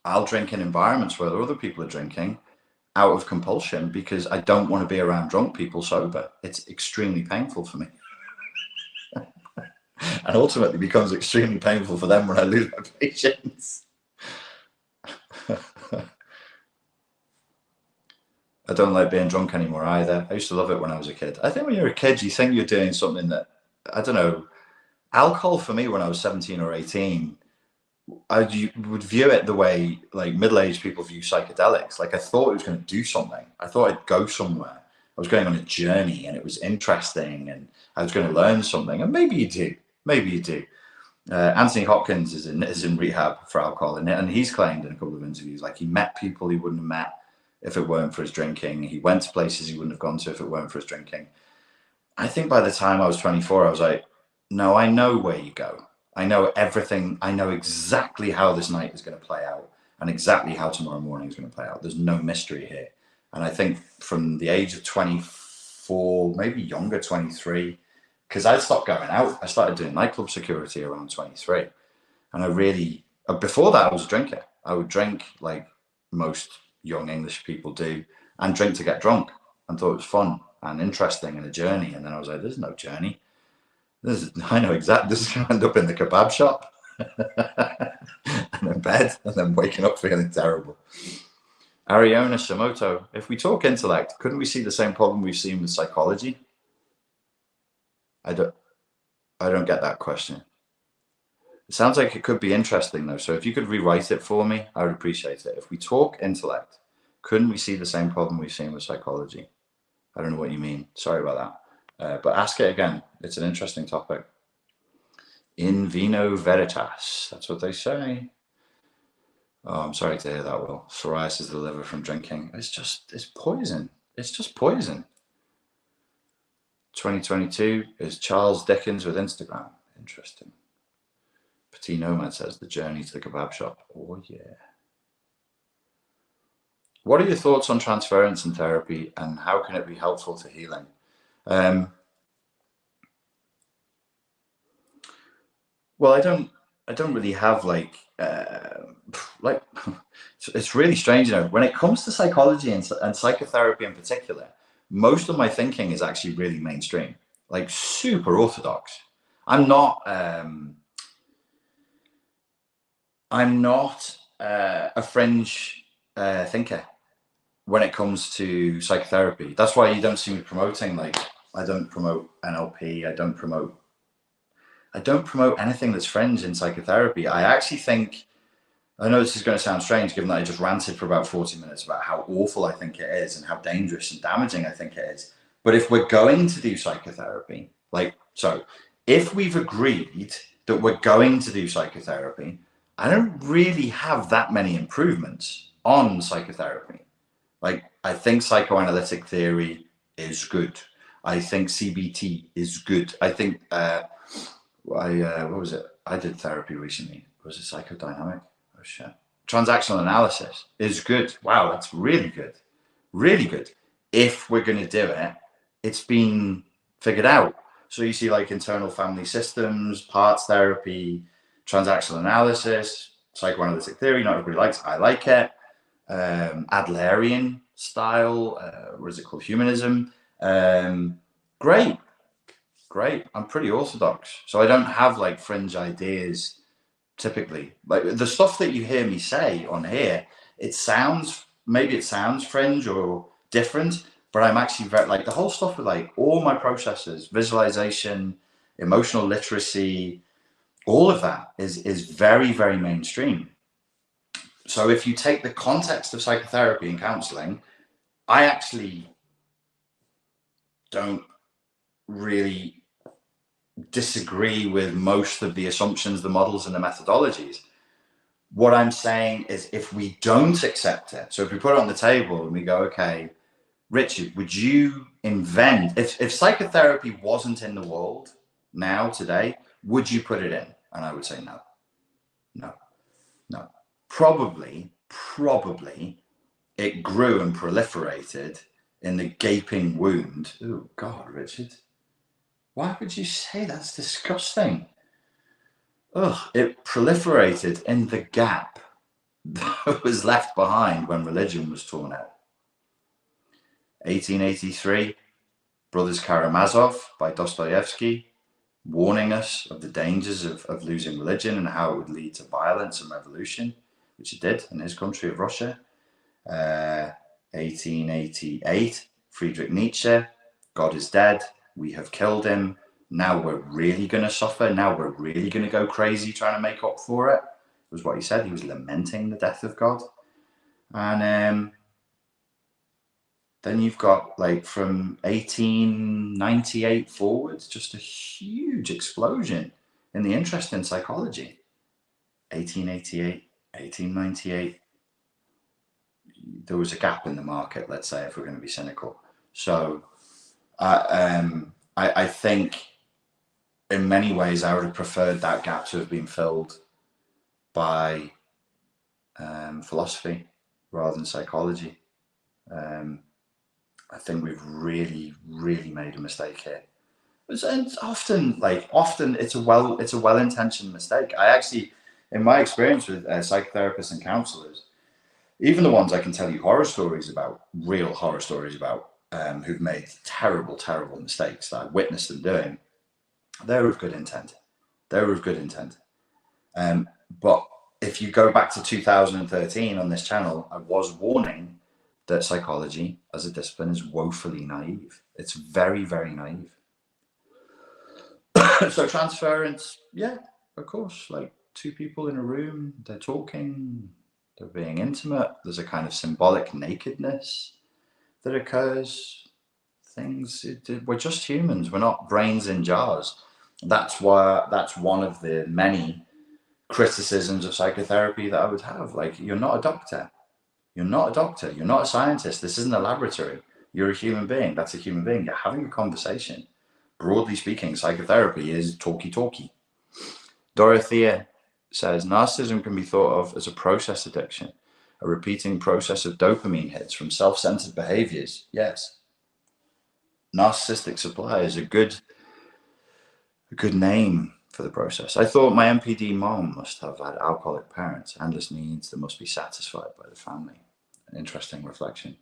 I'll drink in environments where other people are drinking out of compulsion because I don't want to be around drunk people sober. It's extremely painful for me. And ultimately becomes extremely painful for them when I lose my patience. I don't like being drunk anymore either. I used to love it when I was a kid. I think when you're a kid, you think you're doing something that, I don't know, alcohol for me when I was 17 or 18, I would view it the way like middle-aged people view psychedelics. Like I thought it was going to do something. I thought I'd go somewhere. I was going on a journey and it was interesting and I was going to learn something. And maybe you do. Maybe you do. Anthony Hopkins is in rehab for alcohol, and he's claimed in a couple of interviews, like he met people he wouldn't have met if it weren't for his drinking. He went to places he wouldn't have gone to if it weren't for his drinking. I think by the time I was 24, I was like, no, I know where you go. I know everything. I know exactly how this night is going to play out and exactly how tomorrow morning is going to play out. There's no mystery here. And I think from the age of 24, maybe younger, 23, because I stopped going out. I started doing nightclub security around 23. And I really, before that, I was a drinker. I would drink like most young English people do and drink to get drunk and thought it was fun and interesting and a journey. And then I was like, there's no journey. I know exactly, this is going to end up in the kebab shop and in bed and then waking up feeling terrible. Ariona Shimoto, if we talk intellect, couldn't we see the same problem we've seen with psychology? I don't get that question. It sounds like it could be interesting though. So if you could rewrite it for me, I would appreciate it. If we talk intellect, couldn't we see the same problem we've seen with psychology? I don't know what you mean. Sorry about that. But ask it again. It's an interesting topic. In vino veritas. That's what they say. Oh, I'm sorry to hear that, Will. Psoriasis of the liver from drinking. It's poison. It's just poison. 2022 is Charles Dickens with Instagram. Interesting. Petit Nomad says the journey to the kebab shop. Oh, yeah. What are your thoughts on transference and therapy and how can it be helpful to healing? Well, I don't really have like it's really strange, you know, when it comes to psychology and psychotherapy in particular, most of my thinking is actually really mainstream, like super orthodox. I'm not a fringe thinker when it comes to psychotherapy. That's why you don't see me promoting, like, I don't promote NLP. I don't promote anything that's fringe in psychotherapy. I actually think, I know this is going to sound strange given that I just ranted for about 40 minutes about how awful I think it is and how dangerous and damaging I think it is. But if we're going to do psychotherapy, if we've agreed that we're going to do psychotherapy, I don't really have that many improvements on psychotherapy. Like, I think psychoanalytic theory is good. I think CBT is good. I think, what was it? I did therapy recently. Was it psychodynamic? Oh, shit. Transactional analysis is good. Wow, that's really good. Really good. If we're going to do it, it's been figured out. So you see like internal family systems, parts therapy, transactional analysis, psychoanalytic theory. Not everybody likes it. I like it. Adlerian style, what is it called? Humanism. Great. Great. I'm pretty orthodox. So I don't have like fringe ideas typically. Like the stuff that you hear me say on here, maybe it sounds fringe or different, but I'm actually very like the whole stuff with like all my processes, visualization, emotional literacy, all of that is very, very mainstream. So if you take the context of psychotherapy and counseling, I actually don't really disagree with most of the assumptions, the models, and the methodologies. What I'm saying is if we don't accept it, so if we put it on the table and we go, okay, Richard, would you invent, if psychotherapy wasn't in the world now, today, would you put it in? And I would say no, no, no. Probably it grew and proliferated in the gaping wound. Oh, God, Richard. Why would you say that's disgusting? Ugh, it proliferated in the gap that was left behind when religion was torn out. 1883, Brothers Karamazov by Dostoevsky, warning us of the dangers of losing religion and how it would lead to violence and revolution, which it did in his country of Russia. 1888, Friedrich Nietzsche, God is dead, we have killed him, now we're really going to suffer, now we're really going to go crazy trying to make up for it, was what he said. He was lamenting the death of God. And then you've got like from 1898 forwards, just a huge explosion in the interest in psychology. 1888, 1898, there was a gap in the market, let's say, if we're going to be cynical. So I think in many ways I would have preferred that gap to have been filled by philosophy rather than psychology. I think we've really, really made a mistake here. It's often it's a well-intentioned mistake. I actually, in my experience with psychotherapists and counselors, even the ones I can tell you real horror stories about, who've made terrible, terrible mistakes that I've witnessed them doing, they're of good intent. But if you go back to 2013 on this channel, I was warning that psychology as a discipline is woefully naive. It's very, very naive. So transference, yeah, of course, like two people in a room, they're talking, they're being intimate, there's a kind of symbolic nakedness that occurs. We're just humans, we're not brains in jars. That's one of the many criticisms of psychotherapy that I would have. Like, you're not a doctor, you're not a scientist, this isn't a laboratory, you're a human being. That's a human being, you're having a conversation. Broadly speaking, psychotherapy is talky. Dorothea says narcissism can be thought of as a process addiction, a repeating process of dopamine hits from self-centered behaviors. Yes. Narcissistic supply is a good name for the process. I thought my MPD mom must have had alcoholic parents, endless needs that must be satisfied by the family. An interesting reflection.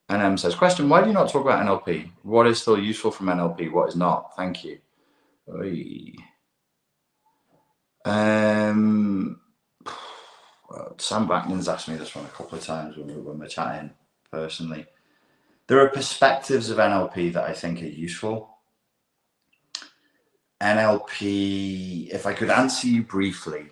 NM says, question, why do you not talk about NLP? What is still useful from NLP? What is not? Thank you. Sam Backman's asked me this one a couple of times when we're chatting personally. There are perspectives of NLP that I think are useful. NLP, if I could answer you briefly,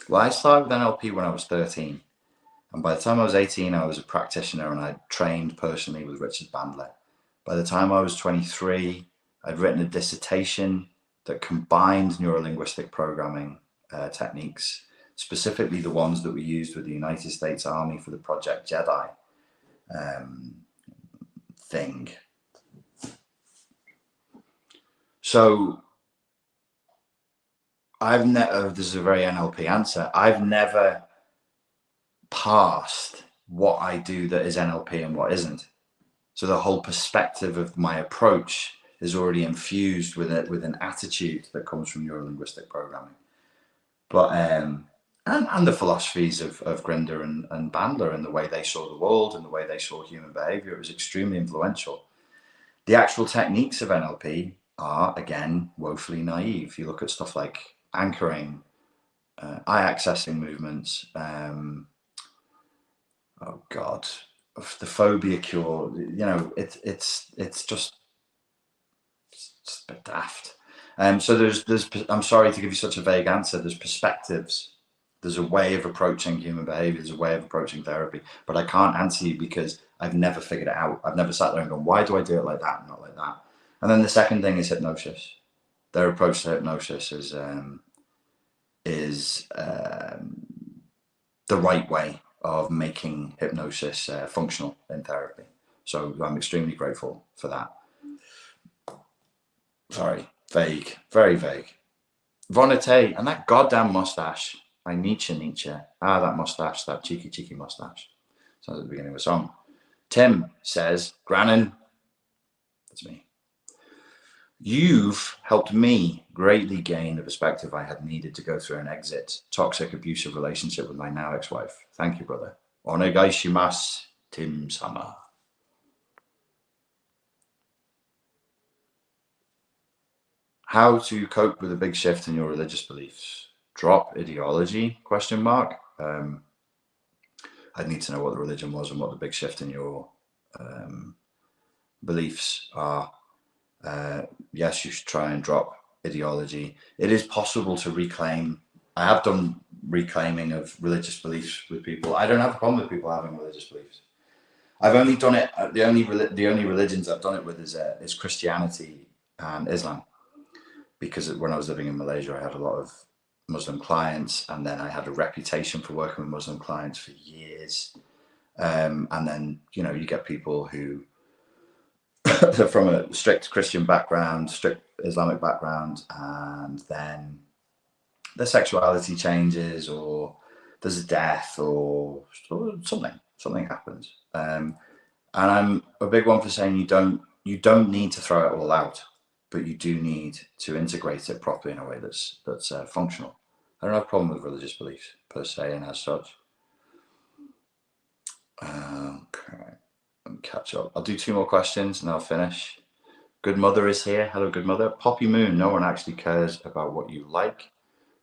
Well, I started with NLP when I was 13. And by the time I was 18, I was a practitioner and I trained personally with Richard Bandler. By the time I was 23, I'd written a dissertation that combined neurolinguistic programming techniques, specifically the ones that we used with the United States Army for the Project Jedi thing. So this is a very NLP answer. I've never parsed what I do that is NLP and what isn't. So the whole perspective of my approach is already infused with it, with an attitude that comes from neurolinguistic programming. But and the philosophies of Grinder and Bandler, and the way they saw the world and the way they saw human behavior, it was extremely influential. The actual techniques of NLP are, again, woefully naive. You look at stuff like anchoring, eye accessing movements, oh God, the phobia cure, you know, it's just a bit daft. So there's, I'm sorry to give you such a vague answer. There's perspectives. There's a way of approaching human behavior. There's a way of approaching therapy, but I can't answer you because I've never figured it out. I've never sat there and gone, why do I do it like that and not like that? And then the second thing is hypnosis. Their approach to hypnosis is the right way of making hypnosis functional in therapy. So I'm extremely grateful for that. Sorry, vague, very vague. Vonate, and that goddamn mustache by Nietzsche. Ah, that mustache, that cheeky mustache. Sounds at the beginning of a song. Tim says, Grannon, that's me. You've helped me greatly gain the perspective I had needed to go through an exit toxic, abusive relationship with my now ex-wife. Thank you, brother. Onegaishimasu, Tim Sama. How to cope with a big shift in your religious beliefs? Drop ideology? Question mark. I'd need to know what the religion was and what the big shift in your beliefs are. Yes, you should try and drop ideology. It is possible to reclaim. I have done reclaiming of religious beliefs with people. I don't have a problem with people having religious beliefs. I've only done it. The only religions I've done it with is Christianity and Islam, because when I was living in Malaysia, I had a lot of Muslim clients, and then I had a reputation for working with Muslim clients for years. And then, you know, you get people who are from a strict Christian background, strict Islamic background, and then their sexuality changes, or there's a death, or something happens. And I'm a big one for saying you don't need to throw it all out, but you do need to integrate it properly in a way that's functional. I don't have a problem with religious beliefs per se and as such. Okay, let me catch up. I'll do 2 more questions and I'll finish. Good Mother is here. Hello, Good Mother. Poppy Moon, no one actually cares about what you like.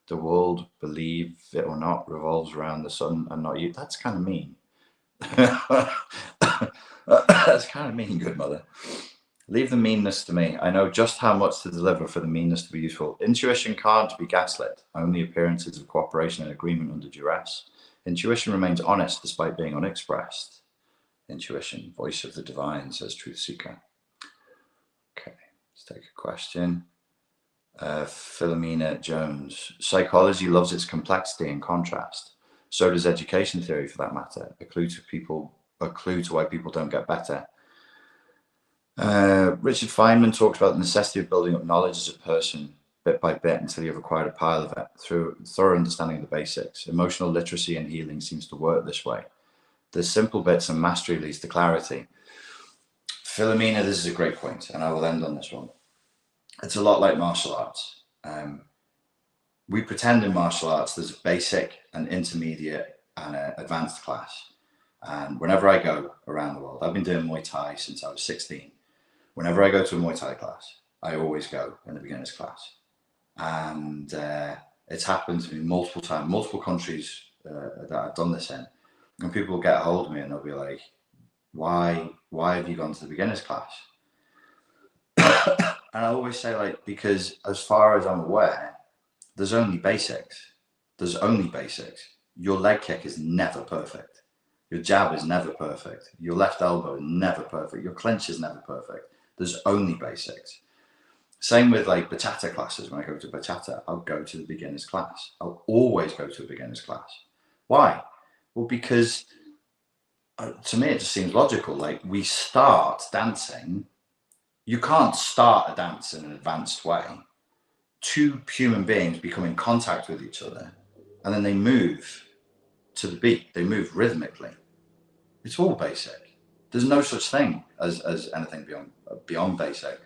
The world, believe it or not, revolves around the sun and not you. That's kind of mean. That's kind of mean, Good Mother. Leave the meanness to me. I know just how much to deliver for the meanness to be useful. Intuition can't be gaslit. Only appearances of cooperation and agreement under duress. Intuition remains honest despite being unexpressed. Intuition, voice of the divine, says Truth Seeker. Okay, let's take a question. Philomena Jones. Psychology loves its complexity and contrast. So does education theory, for that matter. A clue to why people don't get better. Richard Feynman talks about the necessity of building up knowledge as a person bit by bit until you've acquired a pile of it through thorough understanding of the basics. Emotional literacy and healing seems to work this way. There's simple bits and mastery leads to clarity. Philomena, this is a great point, and I will end on this one. It's a lot like martial arts. We pretend in martial arts there's a basic, an intermediate, and an advanced class. And whenever I go around the world, I've been doing Muay Thai since I was 16. Whenever I go to a Muay Thai class, I always go in the beginner's class. And it's happened to me multiple times, multiple countries that I've done this in. And people will get a hold of me and they'll be like, why have you gone to the beginner's class? And I always say, like, because as far as I'm aware, there's only basics. There's only basics. Your leg kick is never perfect. Your jab is never perfect. Your left elbow is never perfect. Your clinch is never perfect. There's only basics. Same with like bachata classes. When I go to bachata, I'll go to the beginner's class. I'll always go to a beginner's class. Why? Well, because to me, it just seems logical. Like, we start dancing. You can't start a dance in an advanced way. 2 human beings become in contact with each other, and then they move to the beat. They move rhythmically. It's all basic. There's no such thing as anything beyond basic.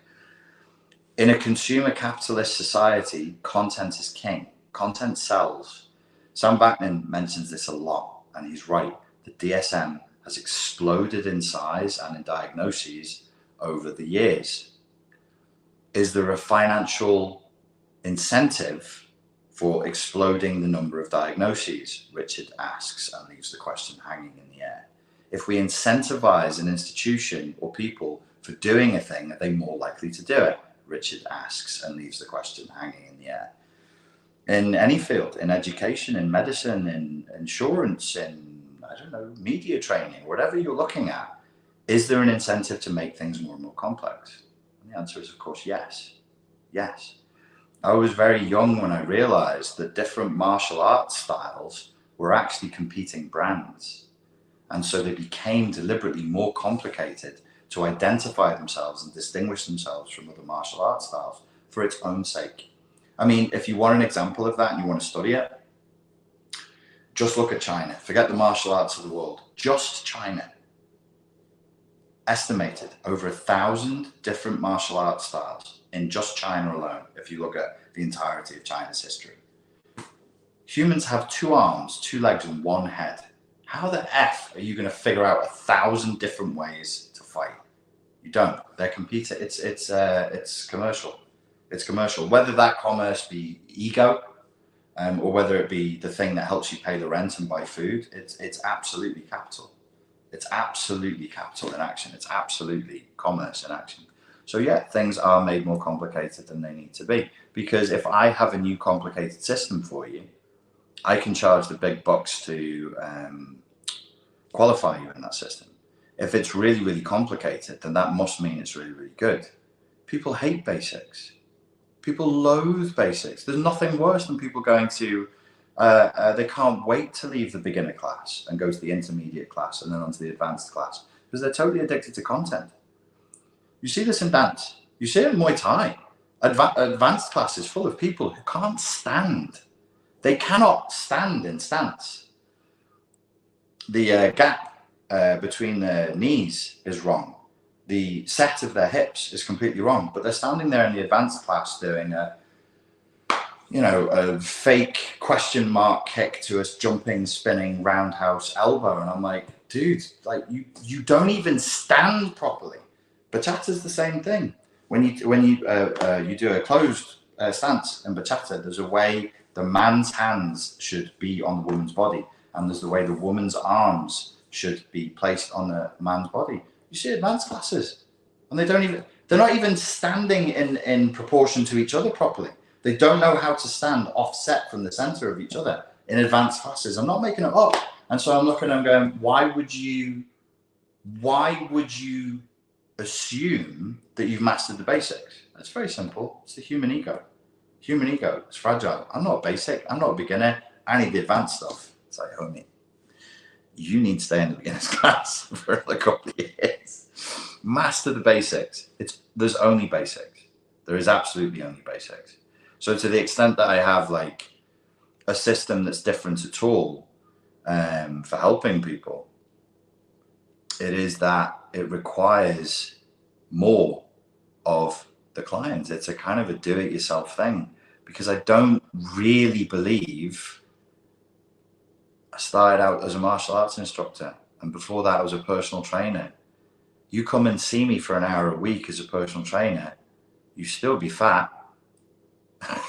In a consumer capitalist society, content is king. Content sells. Sam Backman mentions this a lot, and he's right. The DSM has exploded in size and in diagnoses over the years. Is there a financial incentive for exploding the number of diagnoses? Richard asks and leaves the question hanging in the air. If we incentivize an institution or people for doing a thing, are they more likely to do it? Richard asks and leaves the question hanging in the air. In any field, in education, in medicine, in insurance, in, I don't know, media training, whatever you're looking at, is there an incentive to make things more and more complex? And the answer is, of course, yes. Yes. I was very young when I realized that different martial arts styles were actually competing brands. And so they became deliberately more complicated to identify themselves and distinguish themselves from other martial arts styles for its own sake. I mean, if you want an example of that and you want to study it, just look at China. Forget the martial arts of the world. Just China. Estimated over 1,000 different martial arts styles in just China alone, if you look at the entirety of China's history. Humans have 2 arms, 2 legs, and 1 head. How the F are you going to figure out 1,000 different ways to fight? You don't. They're competing. It's commercial. It's commercial. Whether that commerce be ego, or whether it be the thing that helps you pay the rent and buy food, it's absolutely capital. It's absolutely capital in action. It's absolutely commerce in action. So yeah, things are made more complicated than they need to be. Because if I have a new complicated system for you, I can charge the big bucks to qualify you in that system. If it's really, really complicated, then that must mean it's really, really good. People hate basics. People loathe basics. There's nothing worse than people going to, they can't wait to leave the beginner class and go to the intermediate class and then onto the advanced class because they're totally addicted to content. You see this in dance. You see it in Muay Thai. Advanced class is full of people who can't stand. They cannot stand in stance. The gap between their knees is wrong. The set of their hips is completely wrong, but they're standing there in the advanced class doing a fake question mark kick to a jumping, spinning roundhouse elbow. And I'm like, dude, like you don't even stand properly. Bachata's the same thing. When you do a closed stance in bachata, there's a way the man's hands should be on the woman's body, and there's the way the woman's arms should be placed on the man's body. You see advanced classes, and they're not even standing in proportion to each other properly. They don't know how to stand offset from the center of each other in advanced classes. I'm not making it up. And so I'm looking and I'm going, why would you assume that you've mastered the basics? It's very simple. It's the human ego. Human ego is fragile. I'm not basic. I'm not a beginner. I need the advanced stuff. It's like, homie, you need to stay in the beginner's class for a couple of years. Master the basics. There's only basics. There is absolutely only basics. So to the extent that I have like a system that's different at all for helping people, it is that it requires more of the client. It's a kind of a do-it-yourself thing, because I don't really believe. I started out as a martial arts instructor, and before that I was a personal trainer. You come and see me for an hour a week as a personal trainer, you still be fat.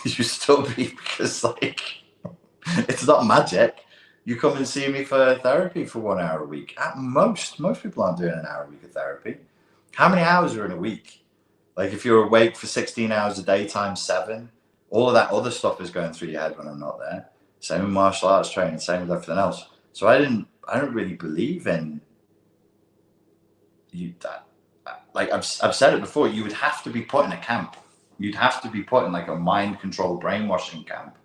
You still be, because like it's not magic. You come and see me for therapy for 1 hour a week. At most people aren't doing an hour a week of therapy. How many hours are in a week? Like if you're awake for 16 hours a day times 7, all of that other stuff is going through your head when I'm not there. Same with martial arts training, same with everything else. So I don't really believe in you. That, like I've said it before, you would have to be put in a camp. You'd have to be put in like a mind control brainwashing camp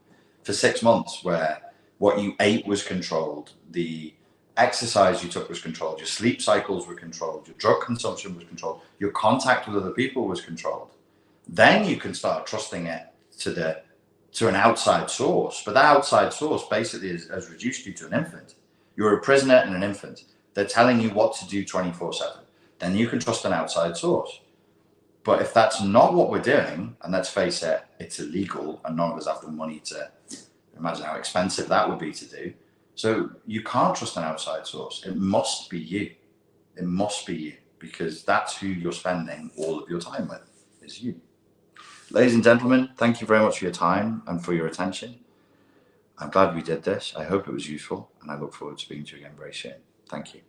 for 6 months, where what you ate was controlled, the exercise you took was controlled, your sleep cycles were controlled, your drug consumption was controlled, your contact with other people was controlled. Then you can start trusting it to an outside source. But that outside source basically has reduced you to an infant. You're a prisoner and an infant. They're telling you what to do 24/7. Then you can trust an outside source. But if that's not what we're doing, and let's face it, it's illegal, and none of us have the money to imagine how expensive that would be to do. So you can't trust an outside source. It must be you. It must be you, because that's who you're spending all of your time with, is you. Ladies and gentlemen, thank you very much for your time and for your attention. I'm glad we did this. I hope it was useful, and I look forward to speaking to you again very soon. Thank you.